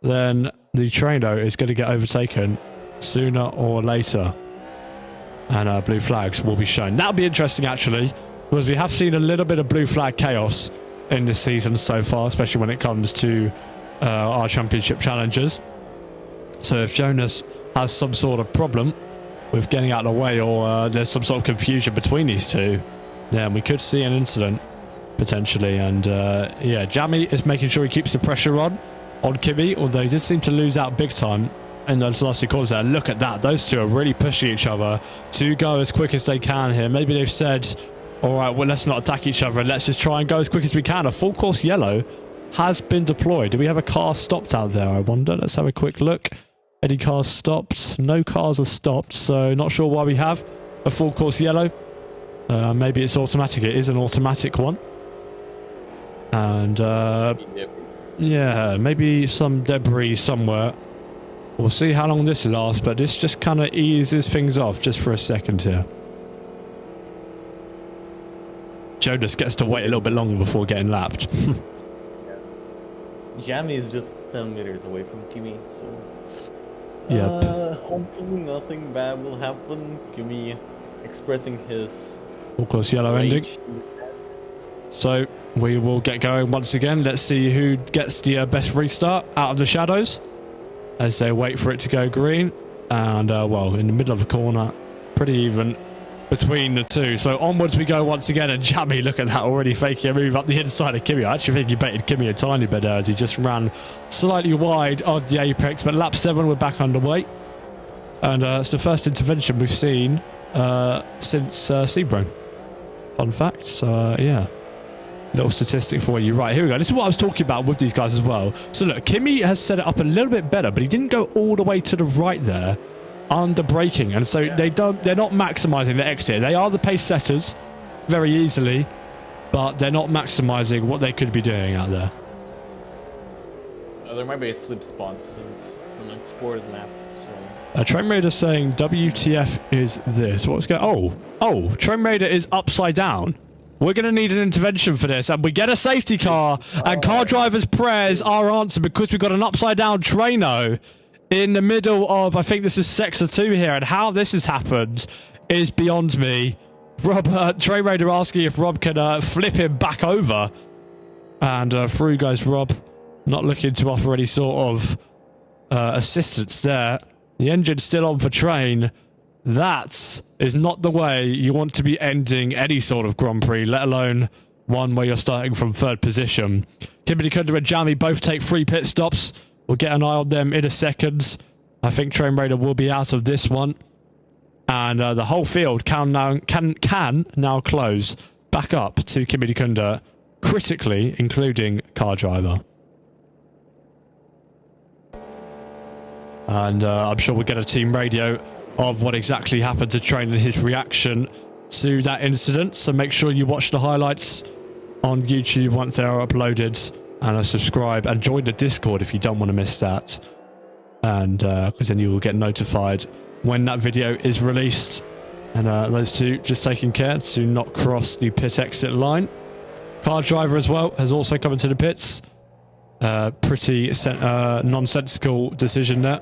then the trainer is going to get overtaken sooner or later. And blue flags will be shown. That'll be interesting, actually, because we have seen a little bit of blue flag chaos in this season so far, especially when it comes to our championship challenges. So if Jonas has some sort of problem with getting out of the way, or there's some sort of confusion between these two, then we could see an incident potentially. And yeah, Jammy is making sure he keeps the pressure on Kimi, although he did seem to lose out big time in those last two quarters there. Look at that, those two are really pushing each other to go as quick as they can here. Maybe they've said, all right, well, let's not attack each other and let's just try and go as quick as we can. A full course yellow has been deployed. Do we have a car stopped out there, I wonder? Let's have a quick look. Any cars stopped? No cars are stopped, so not sure why we have a full course yellow. Maybe it's automatic. It is an automatic one. And yeah, maybe some debris somewhere. We'll see how long this lasts, but this just kind of eases things off just for a second here. Jonas gets to wait a little bit longer before getting lapped. Jammy is just 10 meters away from Kimi, so... Yep. Hopefully nothing bad will happen. Kimi expressing his... Of course, yellow ending. So, we will get going once again. Let's see who gets the best restart out of the shadows as they wait for it to go green. And, well, in the middle of the corner, pretty even between the two. So onwards we go once again, and Jammy, look at that, already faking a move up the inside of Kimi. I actually think he baited Kimi a tiny bit there as he just ran slightly wide of the apex, but lap 7 we're back underway. And it's the first intervention we've seen since Sebring. Fun fact. So yeah, little statistic for you. Right, here we go. This is what I was talking about with these guys as well. So look, Kimi has set it up a little bit better, but he didn't go all the way to the right there under braking, and so they're not maximizing the exit. They are the pace setters very easily, but they're not maximizing what they could be doing out there. There might be a slip spot since it's an exported map. So Train Raider saying WTF is this? What's going? Oh, Train Raider is upside down. We're going to need an intervention for this, and we get a safety car, and car driver's prayers are answered because we've got an upside down traino in the middle of, I think this is sector 2 here, and how this has happened is beyond me. Rob, Train Raider asking if Rob can flip him back over, and through goes Rob, not looking to offer any sort of assistance there. The engine's still on for Train. That is not the way you want to be ending any sort of Grand Prix, let alone one where you're starting from 3rd position. Kimberly Kunda and Jammy both take 3 pit stops. We'll get an eye on them in a second. I think Train Raider will be out of this one. And the whole field can now close back up to Kimi Kunda, critically, including car driver. And I'm sure we'll get a team radio of what exactly happened to Train and his reaction to that incident. So make sure you watch the highlights on YouTube once they are uploaded. And subscribe and join the Discord if you don't want to miss that. And because then you will get notified when that video is released. And those two just taking care to not cross the pit exit line. Car driver as well has also come into the pits. Pretty nonsensical decision there.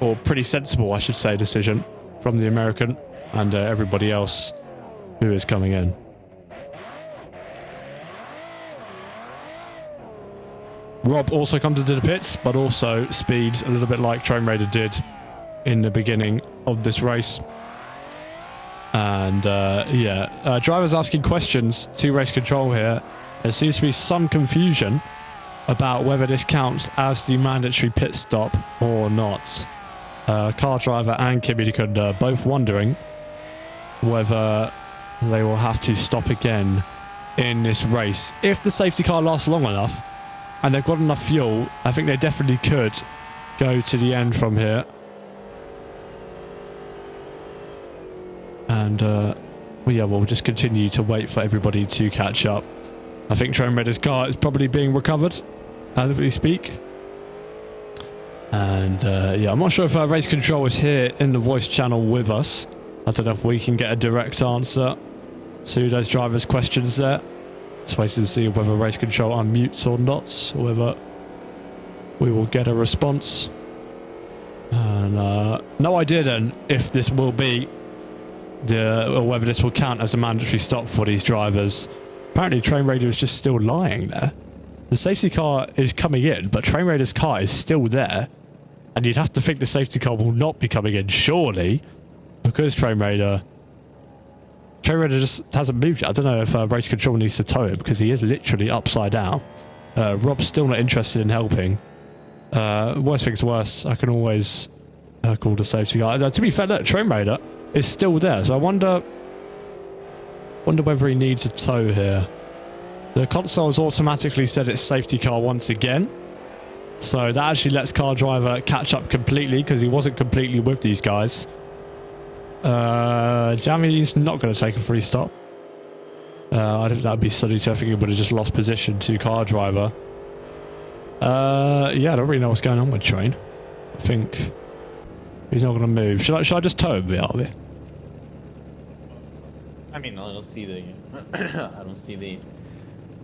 Or pretty sensible, I should say, decision from the American and everybody else who is coming in. Rob also comes into the pits, but also speeds a little bit like Train Raider did in the beginning of this race. And yeah, drivers asking questions to race control here. There seems to be some confusion about whether this counts as the mandatory pit stop or not. Car driver and Kimi Kunda both wondering whether they will have to stop again in this race. If the safety car lasts long enough, and they've got enough fuel, I think they definitely could go to the end from here. And, well, yeah, we'll just continue to wait for everybody to catch up. I think Train Raider's car is probably being recovered as we speak. And, yeah, I'm not sure if race control is here in the voice channel with us. I don't know if we can get a direct answer to those drivers' questions there. Just waiting to see whether race control unmutes or not, or whether we will get a response. And no idea then if this will be or whether this will count as a mandatory stop for these drivers. Apparently Train Raider is just still lying there. The safety car is coming in, but Train Raider's car is still there. And you'd have to think the safety car will not be coming in, surely, because Train Raider just hasn't moved yet. I don't know if race control needs to tow him, because he is literally upside down. Rob's still not interested in helping. Worst things worse, I can always call the safety car. To be fair, look, Train Raider is still there, so I wonder whether he needs a tow here. The console's automatically set its safety car once again, so that actually lets car driver catch up completely, because he wasn't completely with these guys. Jammy's not going to take a free stop. I think that would be silly too. I think he would have just lost position to car driver. Yeah, I don't really know what's going on with Train. I think he's not going to move. Should I just tow him, VRV? I mean, I don't see the...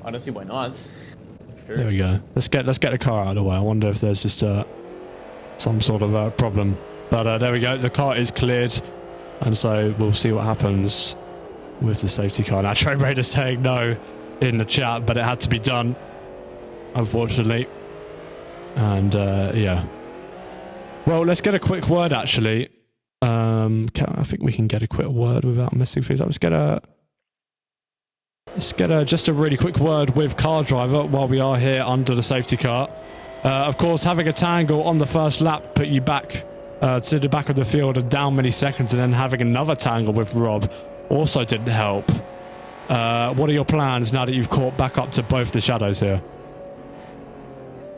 I don't see why not. Sure. There we go. Let's get the car out of the way. I wonder if there's just some sort of problem. But there we go. The car is cleared. And so we'll see what happens with the safety car. Now, Train Raider saying no in the chat, but it had to be done, unfortunately. And yeah. Well, let's get a quick word, actually. I think we can get a quick word without messing things up. Let's get just a really quick word with car driver while we are here under the safety car. Of course, having a tangle on the first lap put you back to the back of the field and down many seconds, and then having another tangle with Rob also didn't help. What are your plans now that you've caught back up to both the shadows here?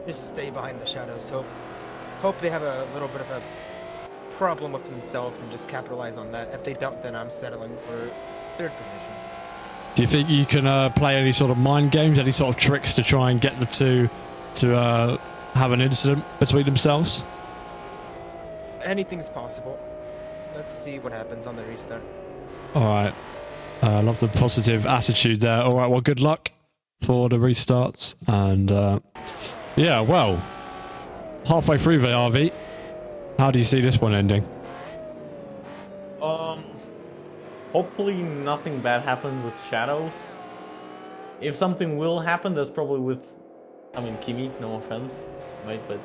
Just stay behind the shadows. Hope they have a little bit of a problem with themselves and just capitalize on that. If they don't, then I'm settling for third position. Do you think you can play any sort of mind games, any sort of tricks to try and get the two to have an incident between themselves? Anything's possible. Let's see what happens on the restart. Alright. I love the positive attitude there. Alright, well, good luck for the restarts. And yeah, well, halfway through the RV. How do you see this one ending? Hopefully nothing bad happens with shadows. If something will happen, that's probably with, I mean, Kimi, no offense, right? But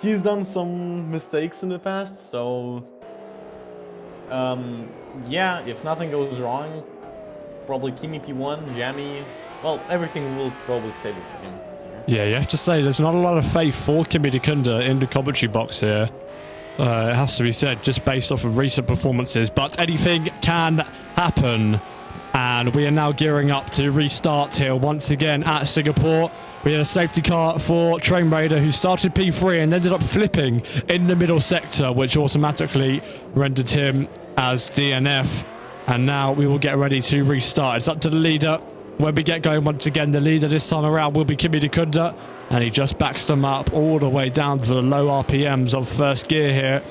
he's done some mistakes in the past, so yeah, if nothing goes wrong, probably Kimi P1, Jammy, well, everything will probably stay the same. Yeah, you have to say there's not a lot of faith for Kimi Dekunda in the commentary box here. It has to be said, just based off of recent performances, but anything can happen. And we are now gearing up to restart here once again at Singapore. We had a safety car for Train Raider, who started P3 and ended up flipping in the middle sector, which automatically rendered him as DNF. And now we will get ready to restart. It's up to the leader. When we get going once again, the leader this time around will be Kimi Dekunda, and he just backs them up all the way down to the low RPMs of first gear here.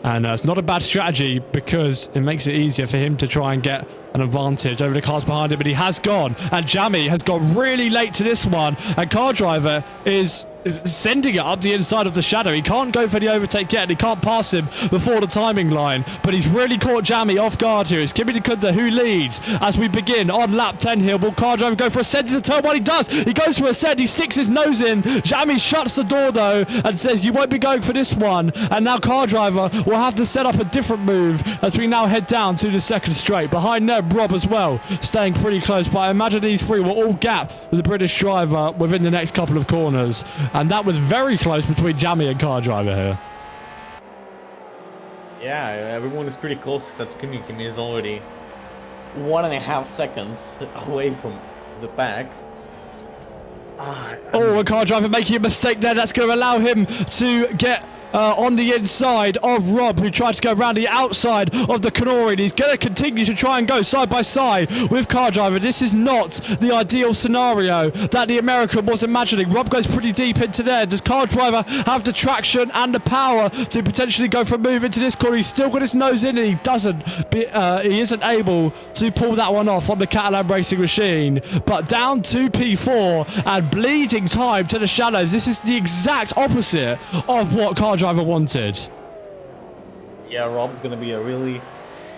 And it's not a bad strategy, because it makes it easier for him to try and get an advantage over the cars behind him. But he has gone, and Jammy has gone really late to this one, and car driver is sending it up the inside of the shadow. He can't go for the overtake yet, and he can't pass him before the timing line, but he's really caught Jammy off guard here. It's Kimi Dekunda who leads as we begin on lap 10 here. Will car driver go for a send into turn one? He does. He goes for a send. He sticks his nose in. Jammy shuts the door though and says, you won't be going for this one. And now car driver will have to set up a different move as we now head down to the second straight. Behind them, Rob as well, staying pretty close, but I imagine these three will all gap the British driver within the next couple of corners. And that was very close between Jammy and car driver here. Yeah, everyone is pretty close except Kimi. Kimi is already 1.5 seconds away from the pack. Oh, a car driver making a mistake there. That's going to allow him to get on the inside of Rob, who tried to go around the outside of the Canori. He's going to continue to try and go side by side with Car Driver. This is not the ideal scenario that the American was imagining. Rob goes pretty deep into there. Does Car Driver have the traction and the power to potentially go for a move into this corner? He's still got his nose in, and he isn't able to pull that one off on the Catalan Racing Machine. But down to P4 and bleeding time to the shadows. This is the exact opposite of what Car Driver wanted. Yeah, Rob's gonna be a really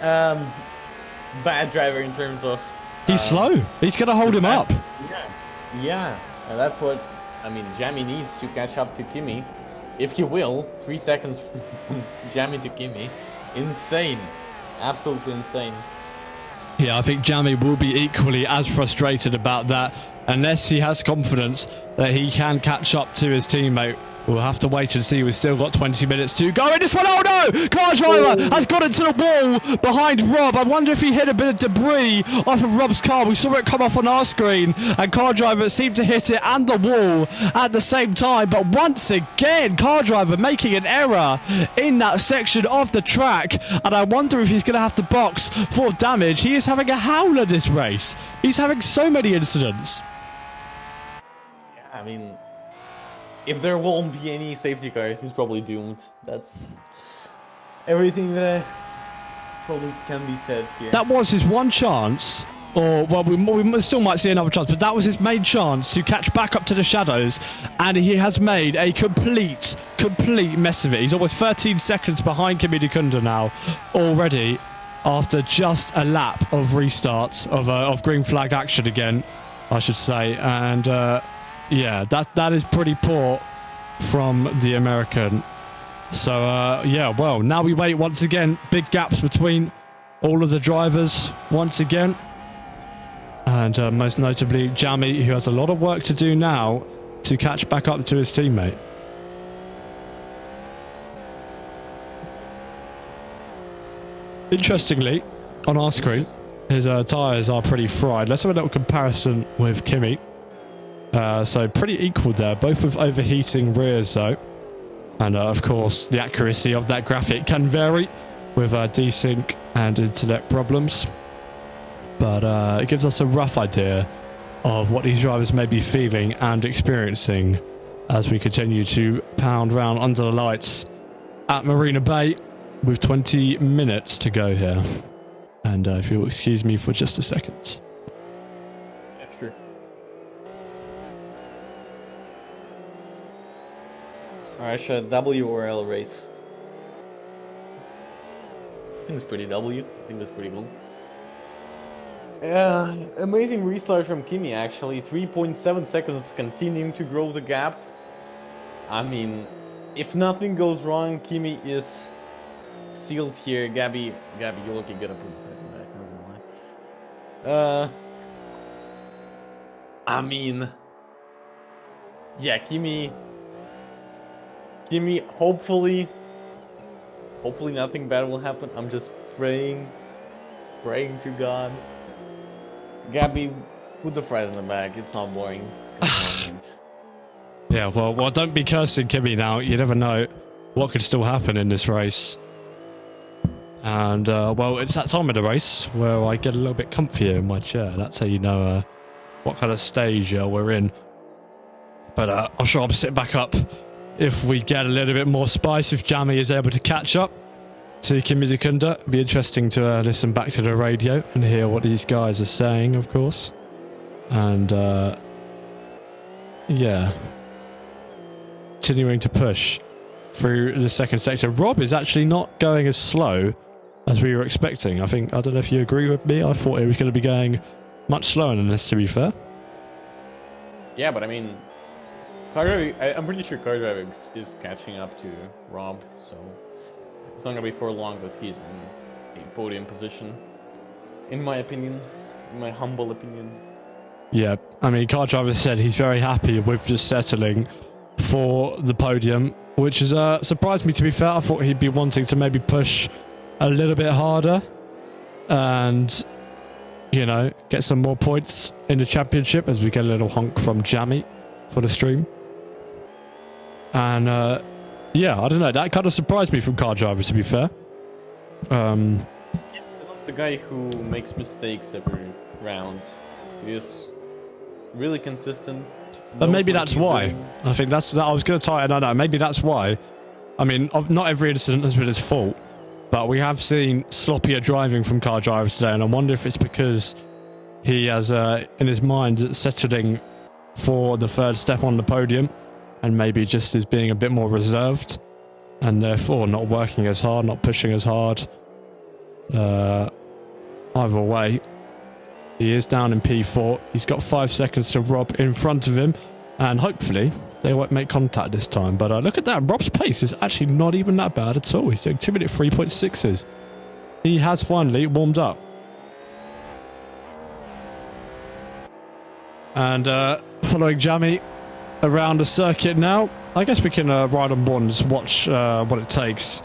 bad driver in terms of... He's slow. He's gonna hold him up. Yeah, and that's what, I mean, Jamie needs to catch up to Kimi. If he will, 3 seconds from Jamie to Kimi. Insane. Absolutely insane. Yeah, I think Jamie will be equally as frustrated about that unless he has confidence that he can catch up to his teammate. We'll have to wait and see. We've still got 20 minutes to go in this one. Oh no! Car Driver has got into the wall behind Rob. I wonder if he hit a bit of debris off of Rob's car. We saw it come off on our screen, and Car Driver seemed to hit it and the wall at the same time. But once again, Car Driver making an error in that section of the track, and I wonder if he's going to have to box for damage. He is having a howler this race. He's having so many incidents. Yeah, I mean, if there won't be any safety cars, he's probably doomed. That's everything that probably can be said here. That was his one chance, or, well, we still might see another chance, but that was his main chance to catch back up to the shadows, and he has made a complete mess of it. He's almost 13 seconds behind Kimi Dukunda now, already, after just a lap of restarts, of green flag action again, I should say, and... yeah, that is pretty poor from the American. So, yeah, well, now we wait once again. Big gaps between all of the drivers once again. And most notably, Jamie, who has a lot of work to do now to catch back up to his teammate. Interestingly, on our screen, his tyres are pretty fried. Let's have a little comparison with Kimi. So pretty equal there, both with overheating rears though. And of course, the accuracy of that graphic can vary with desync and internet problems. But it gives us a rough idea of what these drivers may be feeling and experiencing as we continue to pound round under the lights at Marina Bay with 20 minutes to go here. And if you'll excuse me for just a second. Alright, should I W or L race? I think it's pretty W. I think that's pretty cool. Amazing restart from Kimi actually. 3.7 seconds, continuing to grow the gap. I mean, if nothing goes wrong, Kimi is sealed here. Gabby, you're looking good. I put the price in the back, not gonna lie. I mean, yeah, Kimi, hopefully nothing bad will happen. I'm just praying to God. Gabby, put the fries in the bag. It's not boring. Yeah, well, don't be cursing Kimi now. You never know what could still happen in this race. And, well, it's that time of the race where I get a little bit comfier in my chair. That's how you know what kind of stage we're in. But I'm sure I'll sit back up if we get a little bit more spice, if Jamie is able to catch up to Kimi Dukunda. It'd be interesting to listen back to the radio and hear what these guys are saying, of course. And, yeah. Continuing to push through the second sector. Rob is actually not going as slow as we were expecting. I don't know if you agree with me. I thought it was going to be going much slower than this, to be fair. Yeah, but I mean, I'm pretty sure car driving is catching up to Rob, so it's not going to be for long that he's in a podium position, in my opinion, in my humble opinion. Yeah, I mean, car driver said he's very happy with just settling for the podium, which has surprised me, to be fair. I thought he'd be wanting to maybe push a little bit harder and, you know, get some more points in the championship, as we get a little honk from Jamie for the stream. And yeah, I don't know. That kind of surprised me from car drivers, to be fair. Not the guy who makes mistakes every round. He is really consistent. But maybe knows what that's he's why. doing. I think that's. I was going to tie it. No, maybe that's why. I mean, not every incident has been his fault, but we have seen sloppier driving from car drivers today, and I wonder if it's because he has, in his mind, settling for the third step on the podium, and maybe just is being a bit more reserved, and therefore not working as hard, not pushing as hard. Either way, he is down in P4. He's got 5 seconds to Rob in front of him, and hopefully they won't make contact this time. But look at that. Rob's pace is actually not even that bad at all. He's doing 2-minute 3.6s. He has finally warmed up. And following Jammy around the circuit now, I guess we can ride on board and just watch what it takes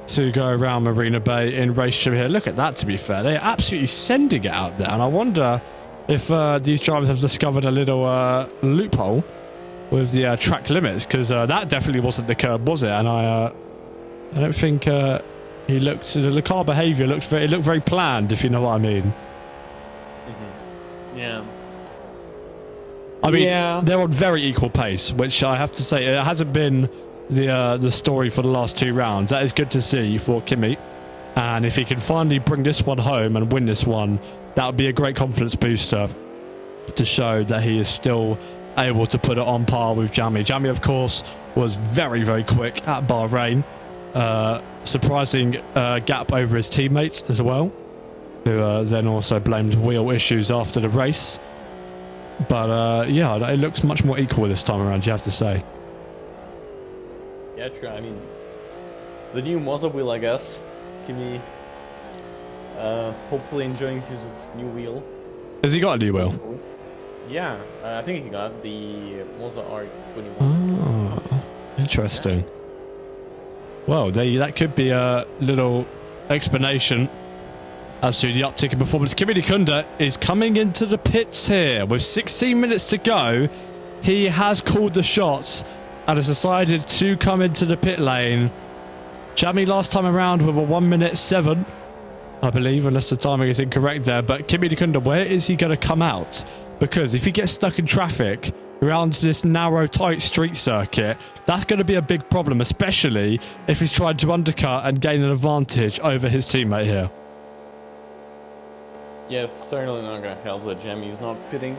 to go around Marina Bay in race trim here. Look at that, to be fair. They're absolutely sending it out there. And I wonder if these drivers have discovered a little loophole with the track limits, because that definitely wasn't the curb, was it? And I don't think he looked. The car behaviour looked very planned, if you know what I mean. Yeah. I mean, they're on very equal pace, which I have to say, it hasn't been the story for the last 2 rounds. That is good to see for Kimi, and if he can finally bring this one home and win this one, that would be a great confidence booster to show that he is still able to put it on par with Jammy. Jammy, of course, was very, very quick at Bahrain. Surprising gap over his teammates as well, who then also blamed wheel issues after the race. But yeah, it looks much more equal this time around, you have to say. Yeah, true. I mean, the new Moza wheel, I guess. Kimi hopefully enjoying his new wheel. Has he got a new wheel? Yeah, I think he got the Moza R21. Oh, interesting. Well, that could be a little explanation as to the uptick in performance. Kimi Kunda is coming into the pits here with 16 minutes to go. He has called the shots and has decided to come into the pit lane. Jammy last time around with a 1:07, I believe, unless the timing is incorrect there. But Kimi Kunda, where is he going to come out? Because if he gets stuck in traffic around this narrow, tight street circuit, that's going to be a big problem, especially if he's trying to undercut and gain an advantage over his teammate here. Yeah, it's certainly not going to help that Jammy's not pitting.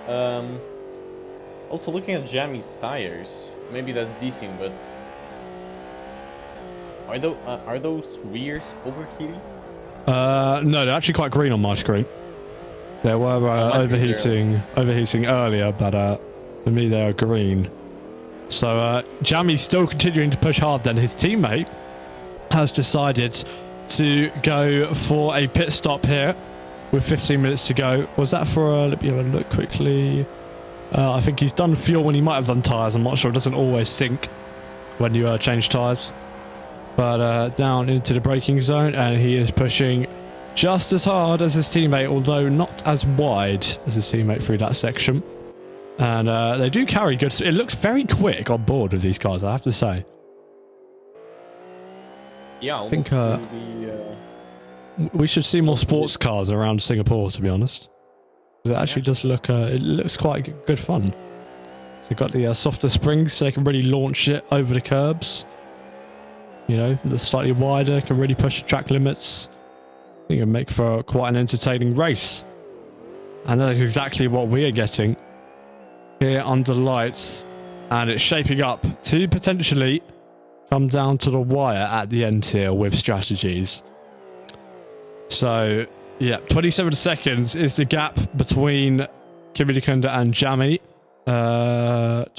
Also, looking at Jammy's tires, maybe that's decent, but are those rears overheating? No, they're actually quite green on my screen. They were overheating earlier, but for me they are green. So Jammy's still continuing to push hard. Then his teammate has decided to go for a pit stop here with 15 minutes to go. Was that for let me have a look quickly. I think he's done fuel when he might have done tyres. I'm not sure. It doesn't always sync when you change tyres. But down into the braking zone, and he is pushing just as hard as his teammate, although not as wide as his teammate through that section. And they do carry good. It looks very quick on board with these cars, I have to say. Yeah, I think we should see more sports cars around Singapore, to be honest. It actually does look. It looks quite good fun. So they've got the softer springs, so they can really launch it over the curbs. You know, the slightly wider can really push the track limits. I think it can make for quite an entertaining race. And that is exactly what we are getting here under lights. And it's shaping up to potentially come down to the wire at the end here with strategies. So, yeah, 27 seconds is the gap between Kimi Kunda and Jammy. Let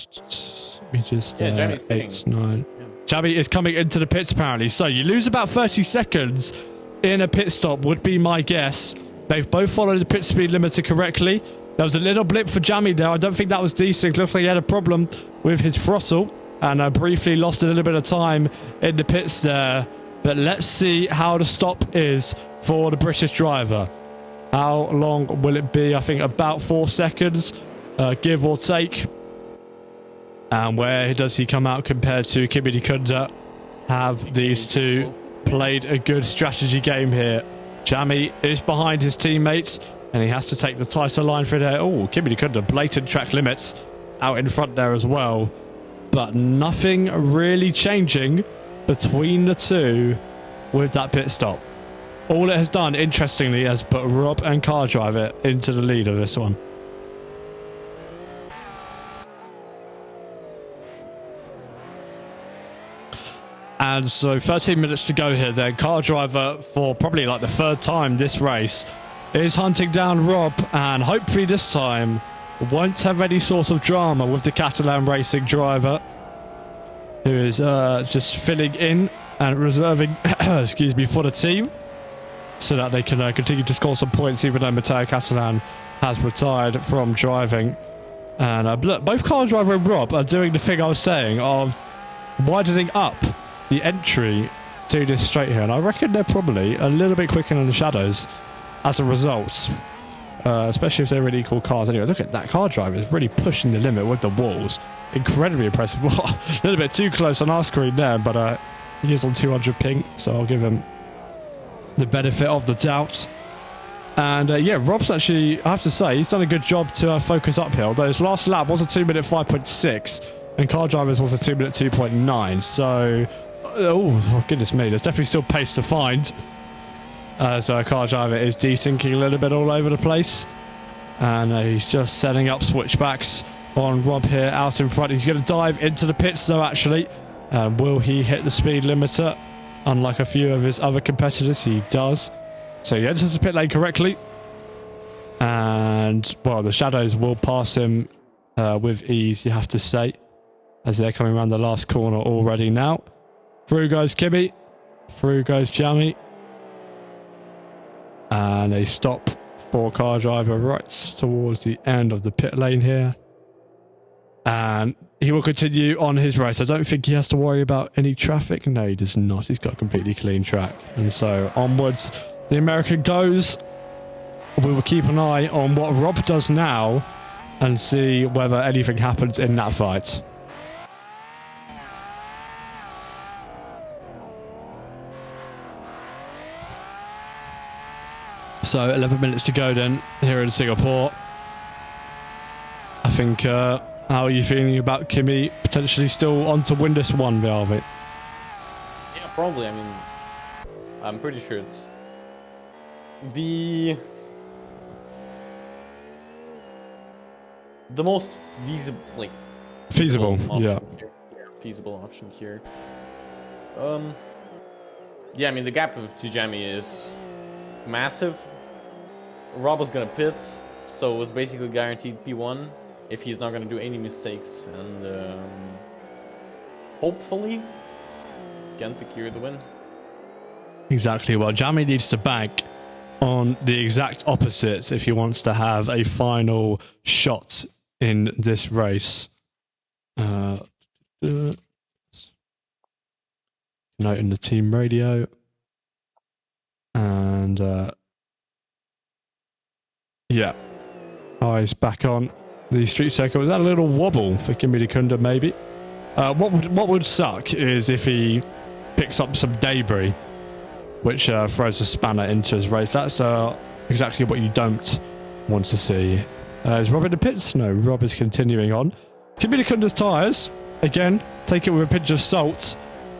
me just... Jammy's 8, 9... Jammy is coming into the pits apparently. So you lose about 30 seconds in a pit stop would be my guess. They've both followed the pit speed limiter correctly. There was a little blip for Jammy there. I don't think that was decent. Looks like he had a problem with his throttle and briefly lost a little bit of time in the pits there. But let's see how the stop is for the British driver. How long will it be? I think about 4 seconds, give or take. And where does he come out compared to Kimi Kunda? Have these two played a good strategy game here? Jammy is behind his teammates, and he has to take the tighter line for it. Oh, Kimi Kunda, blatant track limits out in front there as well. But nothing really changing between the two with that pit stop. All it has done, interestingly, has put Rob and Car Driver into the lead of this one. And so 13 minutes to go here then. Car Driver, for probably like the third time this race, is hunting down Rob, and hopefully this time won't have any sort of drama with the Catalan Racing driver, who is just filling in and reserving excuse me, for the team, so that they can continue to score some points, even though Matteo Catalan has retired from driving. And both Car Driver and Rob are doing the thing I was saying of widening up the entry to this straight here, and I reckon they're probably a little bit quicker than the shadows as a result, especially if they're in equal cars. Anyway, look at that. Car Driver is really pushing the limit with the walls. Incredibly impressive. A little bit too close on our screen there, but he is on 200 ping, so I'll give him the benefit of the doubt. And yeah, Rob's actually, I have to say, he's done a good job to focus uphill, though his last lap was a 2 minute 5.6 and Car Driver's was a 2 minute 2.9, so oh goodness me, there's definitely still pace to find. So Car Driver is desyncing a little bit all over the place, and he's just setting up switchbacks on Rob here out in front. He's going to dive into the pits though, actually. Will he hit the speed limiter? Unlike a few of his other competitors, he does. So he enters the pit lane correctly, and well, the shadows will pass him with ease, you have to say, as they're coming around the last corner already now. Through goes Kimi, through goes Jammy, and a stop for Car Driver right towards the end of the pit lane here, and he will continue on his race. I don't think he has to worry about any traffic. No, he does not. He's got a completely clean track, and so onwards the American goes. We will keep an eye on what Rob does now and see whether anything happens in that fight. So 11 minutes to go then here in Singapore. I think, how are you feeling about Kimi potentially still on to win this one, Velvet? Yeah, probably. I mean, I'm pretty sure it's the most feasible option yeah. Here. Yeah, feasible option here. Yeah, I mean the gap to Jamie is massive. Rob is gonna pit, so it's basically guaranteed P1 if he's not gonna do any mistakes, and hopefully can secure the win. Exactly. Well, Jamie needs to bank on the exact opposite if he wants to have a final shot in this race. Note in the team radio, and yeah, eyes back on the street circuit. Was that a little wobble for Kimi Kunda maybe? What would suck is if he picks up some debris, which throws a spanner into his race. That's exactly what you don't want to see. Is Rob in the pits? No, Rob is continuing on. Kimi Kunda's tyres, again, take it with a pinch of salt.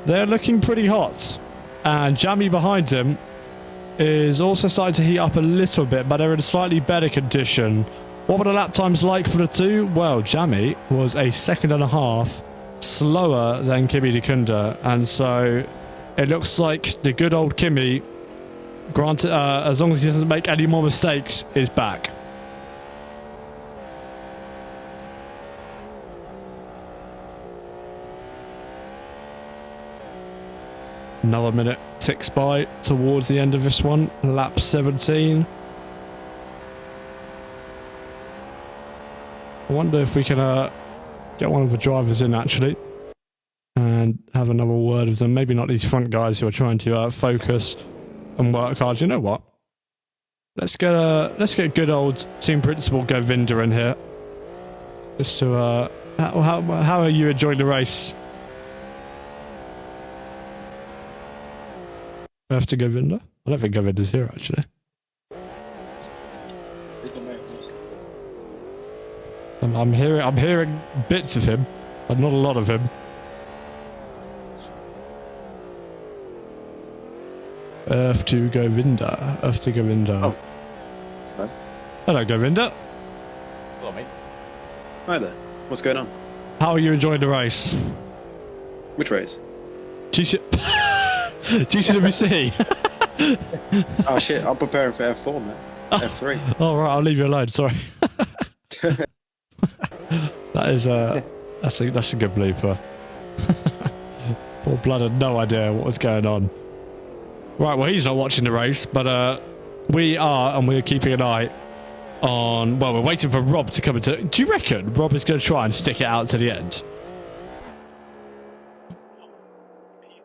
They're looking pretty hot. And Jammy behind him is also starting to heat up a little bit, but they're in a slightly better condition. What were the lap times like for the two? Well, Jammy was a second and a half slower than Kimi Kunda, and so it looks like the good old Kimi, granted, as long as he doesn't make any more mistakes, is back. Another minute ticks by towards the end of this one. Lap 17. I wonder if we can get one of the drivers in, actually, and have another word with them. Maybe not these front guys who are trying to focus and work hard. You know what? Let's get good old team principal Govinda in here, just to How are you enjoying the race? I have to go Govinda. I don't think Govinda's here actually. I'm hearing bits of him, but not a lot of him. Earth to Govinda. Earth to Govinda. Oh. Hello. Hello, Govinda. Hello, mate. Hi there. What's going on? How are you enjoying the race? Which race? GCWC. Oh shit, I'm preparing for F4, man. F3. Oh, right, I'll leave you alone, sorry. That's a good blooper. Poor Blood had no idea what was going on. Right, well, he's not watching the race, but we are, and we're keeping an eye on... Well, we're waiting for Rob to come into... Do you reckon Rob is going to try and stick it out to the end?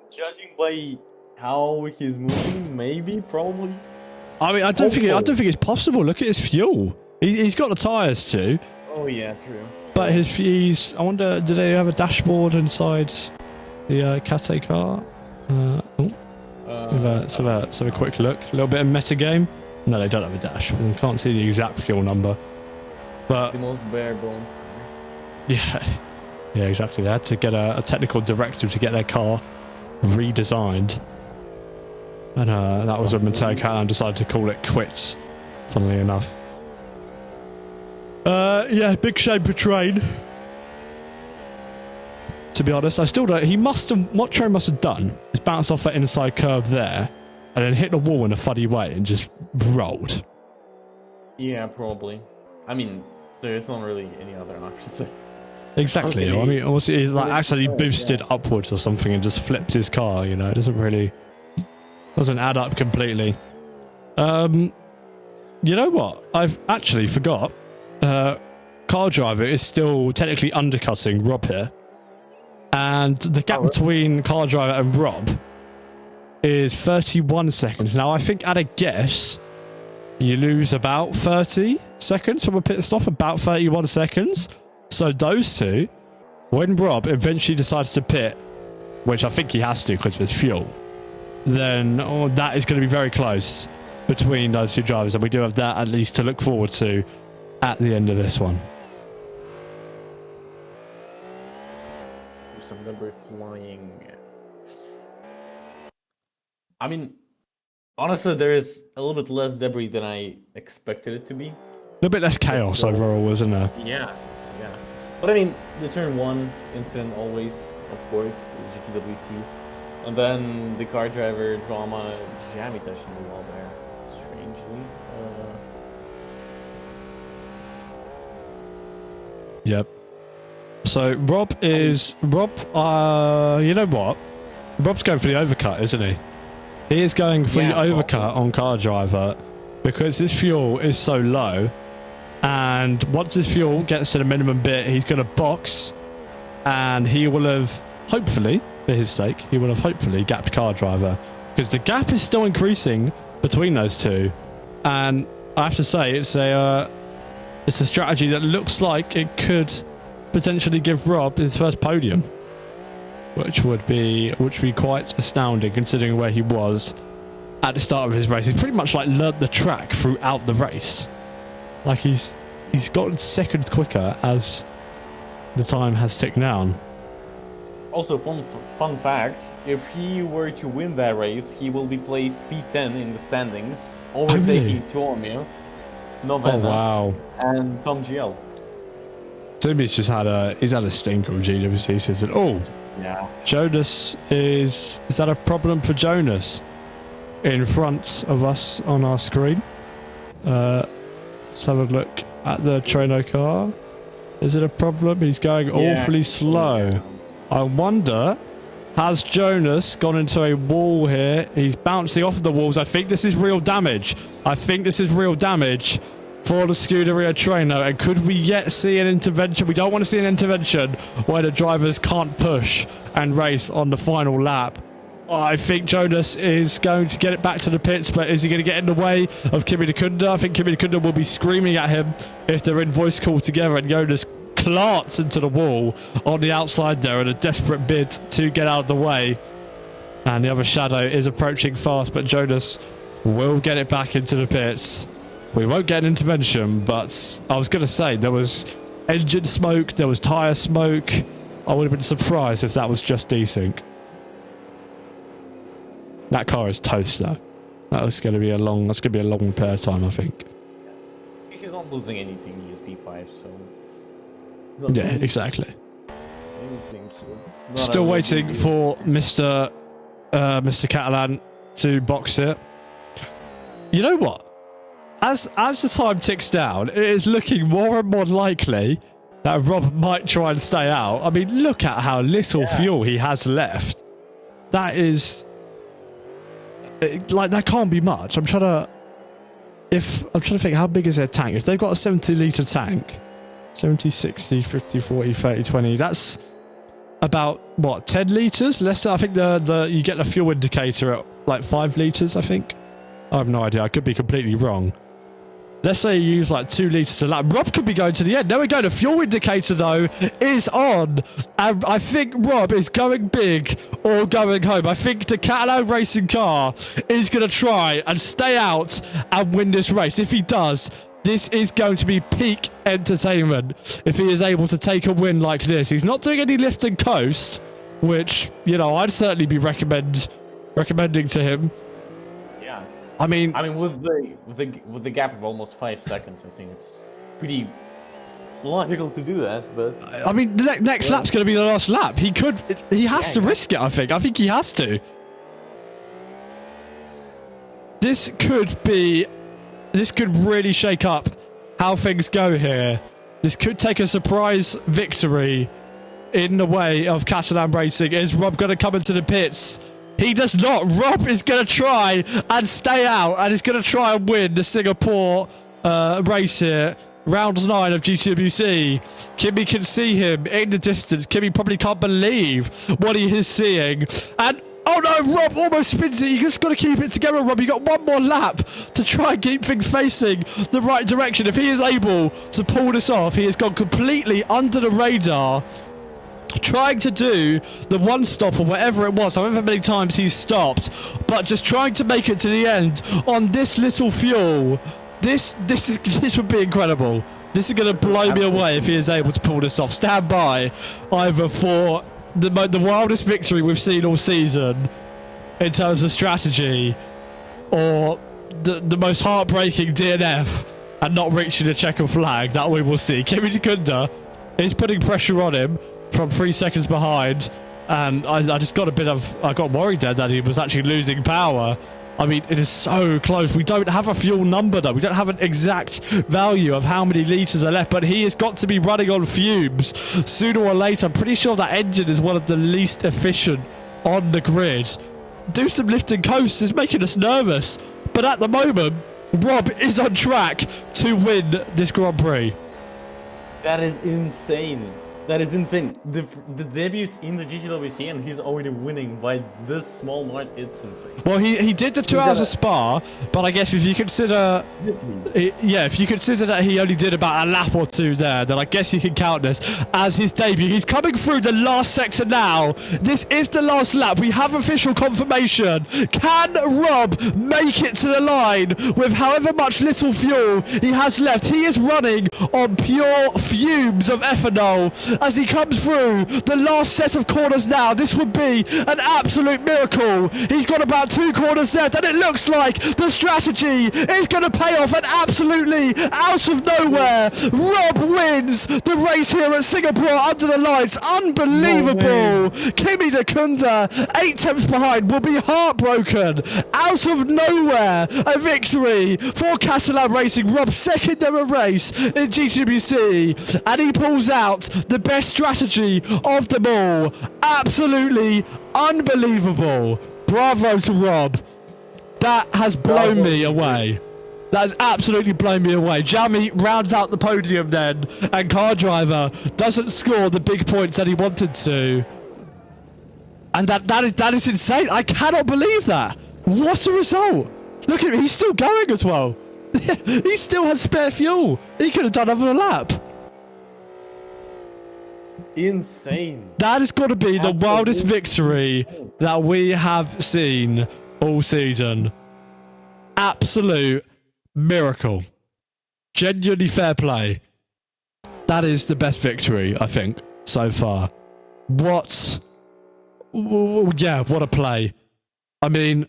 Judging by how he's moving, maybe, probably. I mean, I don't think it's possible. Look at his fuel. He's got the tyres too. Oh yeah, true. But he's... I wonder, do they have a dashboard inside the Cathay car? Let's have a quick look. A little bit of meta game. No, they don't have a dash. We can't see the exact fuel number. But the most bare bones. yeah, exactly. They had to get a technical directive to get their car redesigned, and that was when Matteo Catalan decided to call it quits. Funnily enough. Yeah, big shame for Train. To be honest, I still don't... What Train must have done is bounce off that inside curb there and then hit the wall in a funny way and just rolled. Yeah, probably. I mean, there's not really any other options. Exactly. I mean, also, he's like actually boosted upwards or something and just flipped his car, you know? It doesn't add up completely. You know what? I've actually forgot. Car Driver is still technically undercutting Rob here. And the gap between Car Driver and Rob is 31 seconds. Now, I think at a guess, you lose about 30 seconds from a pit stop, about 31 seconds. So those two, when Rob eventually decides to pit, which I think he has to because of his fuel, then that is going to be very close between those two drivers. And we do have that at least to look forward to at the end of this one. Some debris flying. I mean, honestly, there is a little bit less debris than I expected it to be. A little bit less chaos overall, isn't there? Yeah. But I mean, the turn 1 incident always, of course, is GTWC. And then the Car Driver drama, Jammy touching the wall there, strangely. Yep. So Rob, you know what? Rob's going for the overcut, isn't he? He is going for the overcut on Car Driver because his fuel is so low, and once his fuel gets to the minimum bit, he's going to box, and he will have, hopefully, for his sake, gapped Car Driver, because the gap is still increasing between those two, and I have to say it's a strategy that looks like it could potentially give Rob his first podium, which would be quite astounding considering where he was at the start of his race. He's pretty much like learnt the track throughout the race. Like he's gotten seconds quicker as the time has ticked down. Also, fun fact, if he were to win that race, he will be placed P10 in the standings, overtaking Tormio, Novena, and Tom GL. Tommy's just had a stinker with GWC. He says that, yeah. Jonas is that a problem for Jonas in front of us on our screen? Let's have a look at the Treno car. Is it a problem? He's going awfully slow. I wonder, has Jonas gone into a wall here? He's bouncing off of the walls. I think this is real damage. For the Scuderia Treno, and could we yet see an intervention? We don't want to see an intervention where the drivers can't push and race on the final lap. I think Jonas is going to get it back to the pits, but is he going to get in the way of Kimi Nakunda? I think Kimi Nakunda will be screaming at him if they're in voice call together, and Jonas clarts into the wall on the outside there in a desperate bid to get out of the way. And the other Shadow is approaching fast, but Jonas will get it back into the pits. We won't get an intervention, but I was going to say there was engine smoke, there was tyre smoke. I would have been surprised if that was just desync. That car is toast though. That's going to be a long repair time, I think. He's not losing anything in ESP5, so... Yeah, exactly. Anything here. Still waiting for Mr. Catalan to box it. You know what? As the time ticks down, it is looking more and more likely that Rob might try and stay out. I mean, look at how little fuel he has left. That is... like, that can't be much. I'm trying to think, how big is their tank? If they've got a 70-litre tank, 70, 60, 50, 40, 30, 20, that's about, what, 10 litres? Less, I think you get the fuel indicator at, like, 5 litres, I think. I have no idea. I could be completely wrong. Let's say you use like 2 litres a lap. Rob could be going to the end. There we go. The fuel indicator, though, is on. And I think Rob is going big or going home. I think the Catalan racing car is going to try and stay out and win this race. If he does, this is going to be peak entertainment. If he is able to take a win like this. He's not doing any lift and coast, which, you know, I'd certainly be recommending to him. I mean, with the gap of almost 5 seconds, I think it's pretty logical to do that. But I mean, the next lap's going to be the last lap. He has to risk it. I think he has to. This could really shake up how things go here. This could take a surprise victory in the way of Catalan Racing. Is Rob going to come into the pits? He does not. Rob is going to try and stay out and is going to try and win the Singapore race here. Round 9 of GWC. Kimmy can see him in the distance. Kimmy probably can't believe what he is seeing. And, oh no, Rob almost spins it. You just got to keep it together, Rob. You got one more lap to try and keep things facing the right direction. If he is able to pull this off, he has gone completely under the radar, trying to do the one stop or whatever it was, however many times he's stopped, but just trying to make it to the end on this little fuel. This would be incredible. This is going to blow me away if he is able to pull this off. Stand by either for the wildest victory we've seen all season in terms of strategy, or the most heartbreaking DNF and not reaching the checkered flag that we will see. Kimi Dukunda is putting pressure on him from 3 seconds behind, and I got worried there that he was actually losing power. I mean, it is so close. We don't have a fuel number though. We don't have an exact value of how many litres are left, but he has got to be running on fumes sooner or later. I'm pretty sure that engine is one of the least efficient on the grid. Do some lift and coast is making us nervous, but at the moment, Rob is on track to win this Grand Prix. That is insane. That is insane. The debut in the GTWC and he's already winning by this small margin. It's insane. Well, he did the 2 hours of Spa, but I guess if you consider, if you consider that he only did about a lap or 2 there, then I guess you can count this as his debut. He's coming through the last sector now. This is the last lap. We have official confirmation. Can Rob make it to the line with however much little fuel he has left? He is running on pure fumes of ethanol as he comes through the last set of corners now. This would be an absolute miracle. He's got about 2 corners left, and it looks like the strategy is going to pay off, and absolutely out of nowhere, Rob wins the race here at Singapore under the lights. Unbelievable. Kimi Dukunda, 8 tenths behind, will be heartbroken. Out of nowhere, a victory for Catalan Racing. Rob's second ever race in GWC, and he pulls out the best strategy of them all. Absolutely unbelievable. Bravo to Rob. That has blown me away. That has absolutely blown me away. Jamie rounds out the podium then, and Car Driver doesn't score the big points that he wanted to. And that is insane. I cannot believe that. What a result. Look at him. He's still going as well. He still has spare fuel. He could have done another lap. insane. That has got to be the wildest victory that we have seen all season. Absolute miracle. Genuinely fair play. That is the best victory, I think, so far. What? Yeah, what a play. I mean,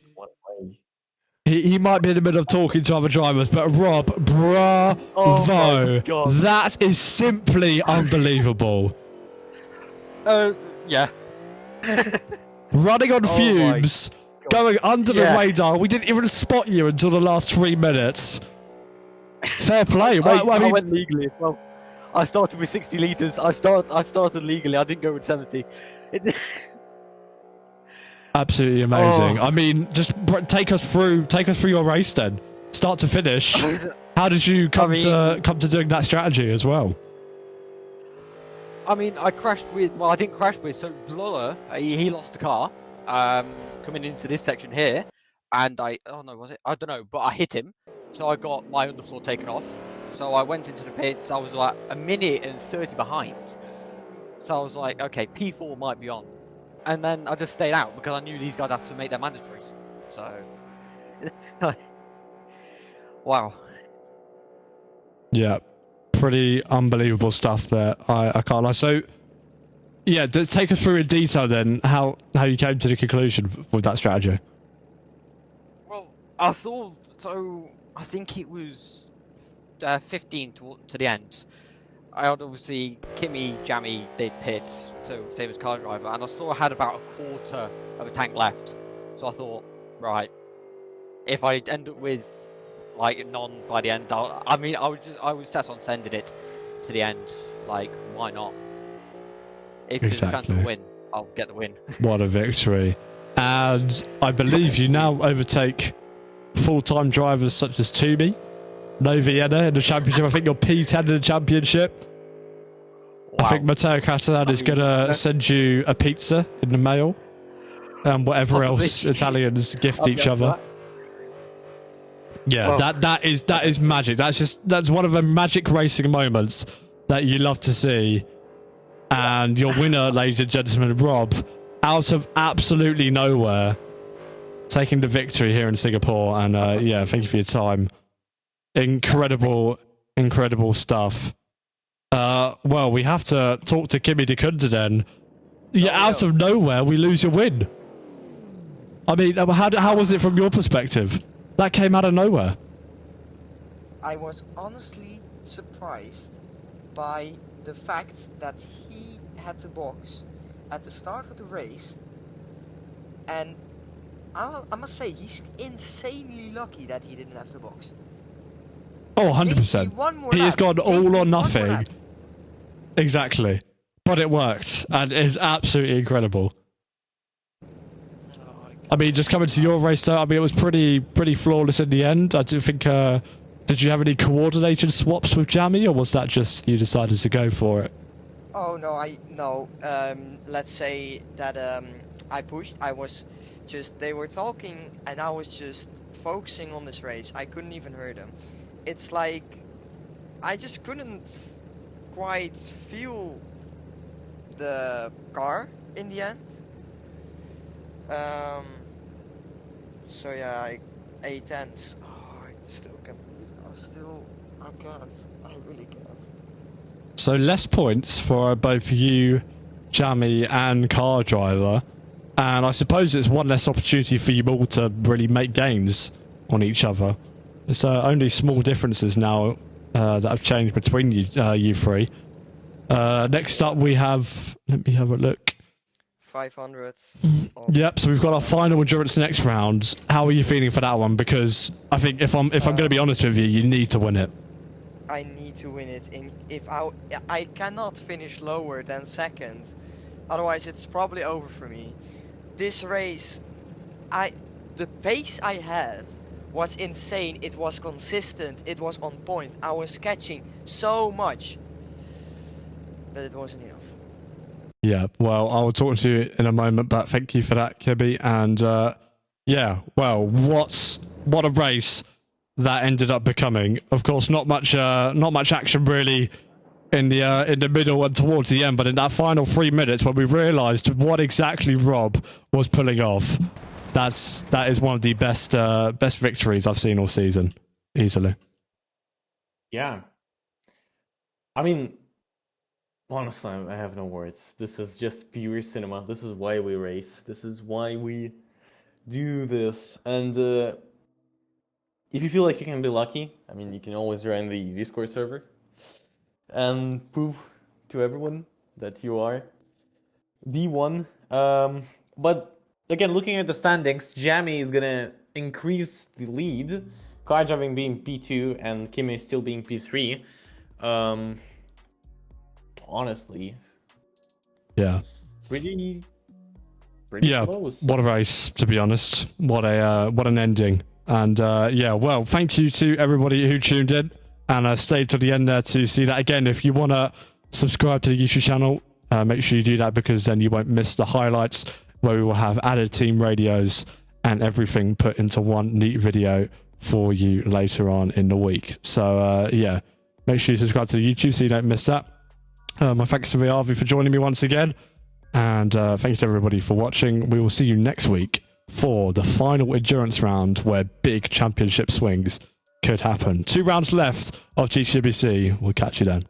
he might be in the middle of talking to other drivers, but Rob, bravo. Oh that is simply unbelievable. Yeah. Running on fumes, going under the radar. We didn't even spot you until the last 3 minutes. Fair play. I went legally as well. I started with 60 litres. I started legally. I didn't go with 70. Absolutely amazing. I mean, just take us through your race then, start to finish. How did you come to doing that strategy as well? I mean, I crashed with. Well, I didn't crash with. So Lola, he lost the car coming into this section here, and I don't know, but I hit him, so I got my underfloor taken off. So I went into the pits. I was like a minute and 30 behind. So I was like, okay, P4 might be on. And then I just stayed out because I knew these guys had to make their mandatories. So, wow. Yeah, pretty unbelievable stuff there. I can't lie. So, yeah, take us through in detail then how you came to the conclusion with that strategy. Well, I thought so. I think it was 15 to the end. I had obviously Kimmy, Jammy, they pit, so same as car driver, and I saw I had about a quarter of a tank left. So I thought, right, if I end up with like none by the end, I was set on sending it to the end. Like, why not? If there's a chance to win, I'll get the win. What a victory! And I believe you now overtake full-time drivers such as Toomey, No Vienna in the championship. I think you're P10 in the championship. Wow. I think Matteo Catalan is going to send you a pizza in the mail. And whatever else Italians gift each other. Yeah, well, that is magic. That's one of the magic racing moments that you love to see. And your winner, ladies and gentlemen, Rob, out of absolutely nowhere, taking the victory here in Singapore. And yeah, thank you for your time. Incredible stuff. Well, we have to talk to Kimi Dekunde then. Yeah, out of nowhere, we lose your win. I mean, how was it from your perspective? That came out of nowhere. I was honestly surprised by the fact that he had the box at the start of the race, and I must say he's insanely lucky that he didn't have the box. Oh, 100%. He has gone all or nothing. Exactly. But it worked, and it is absolutely incredible. I mean, just coming to your race, though, I mean, it was pretty flawless in the end. I do think, did you have any coordinated swaps with Jammy, or was that just you decided to go for it? Oh, no, let's say that I pushed. I was just, they were talking, and I was just focusing on this race. I couldn't even hear them. It's like, I just couldn't quite feel the car in the end. So yeah, I A10s. Oh, I still can't believe I can't. I really can't. So less points for both you, Jammy, and car driver. And I suppose it's one less opportunity for you all to really make gains on each other. It's only small differences now that have changed between you three. Next up we have, let me have a look. 500. Yep, so we've got our final endurance next round. How are you feeling for that one? Because I think if I'm going to be honest with you, you need to win it. I need to win it. If I cannot finish lower than second, otherwise it's probably over for me. This race, the pace I had was insane. It was consistent. It was on point. I was catching so much, but it wasn't enough. Yeah, well, I'll talk to you in a moment, but thank you for that, Kibby. And yeah, well, what a race that ended up becoming. Of course, not much action really in the middle and towards the end, but in that final 3 minutes when we realised what exactly Rob was pulling off, that is one of the best victories I've seen all season, easily. Yeah. I mean, honestly, I have no words. This is just pure cinema. This is why we race. This is why we do this. And if you feel like you can be lucky, I mean, you can always join the Discord server and prove to everyone that you are the one. But again, looking at the standings, Jammy is gonna increase the lead. Car driving being P2 and Kimi still being P3. Honestly, yeah, pretty yeah. close. What a race, to be honest. What an ending. And yeah, well, thank you to everybody who tuned in and stayed to the end there to see that. Again, if you want to subscribe to the YouTube channel, make sure you do that, because then you won't miss the highlights where we will have added team radios and everything put into one neat video for you later on in the week. So yeah, make sure you subscribe to the YouTube so you don't miss that. My thanks to Viavi for joining me once again, and thank you to everybody for watching. We will see you next week for the final endurance round where big championship swings could happen. 2 rounds left of GCBC. We'll catch you then.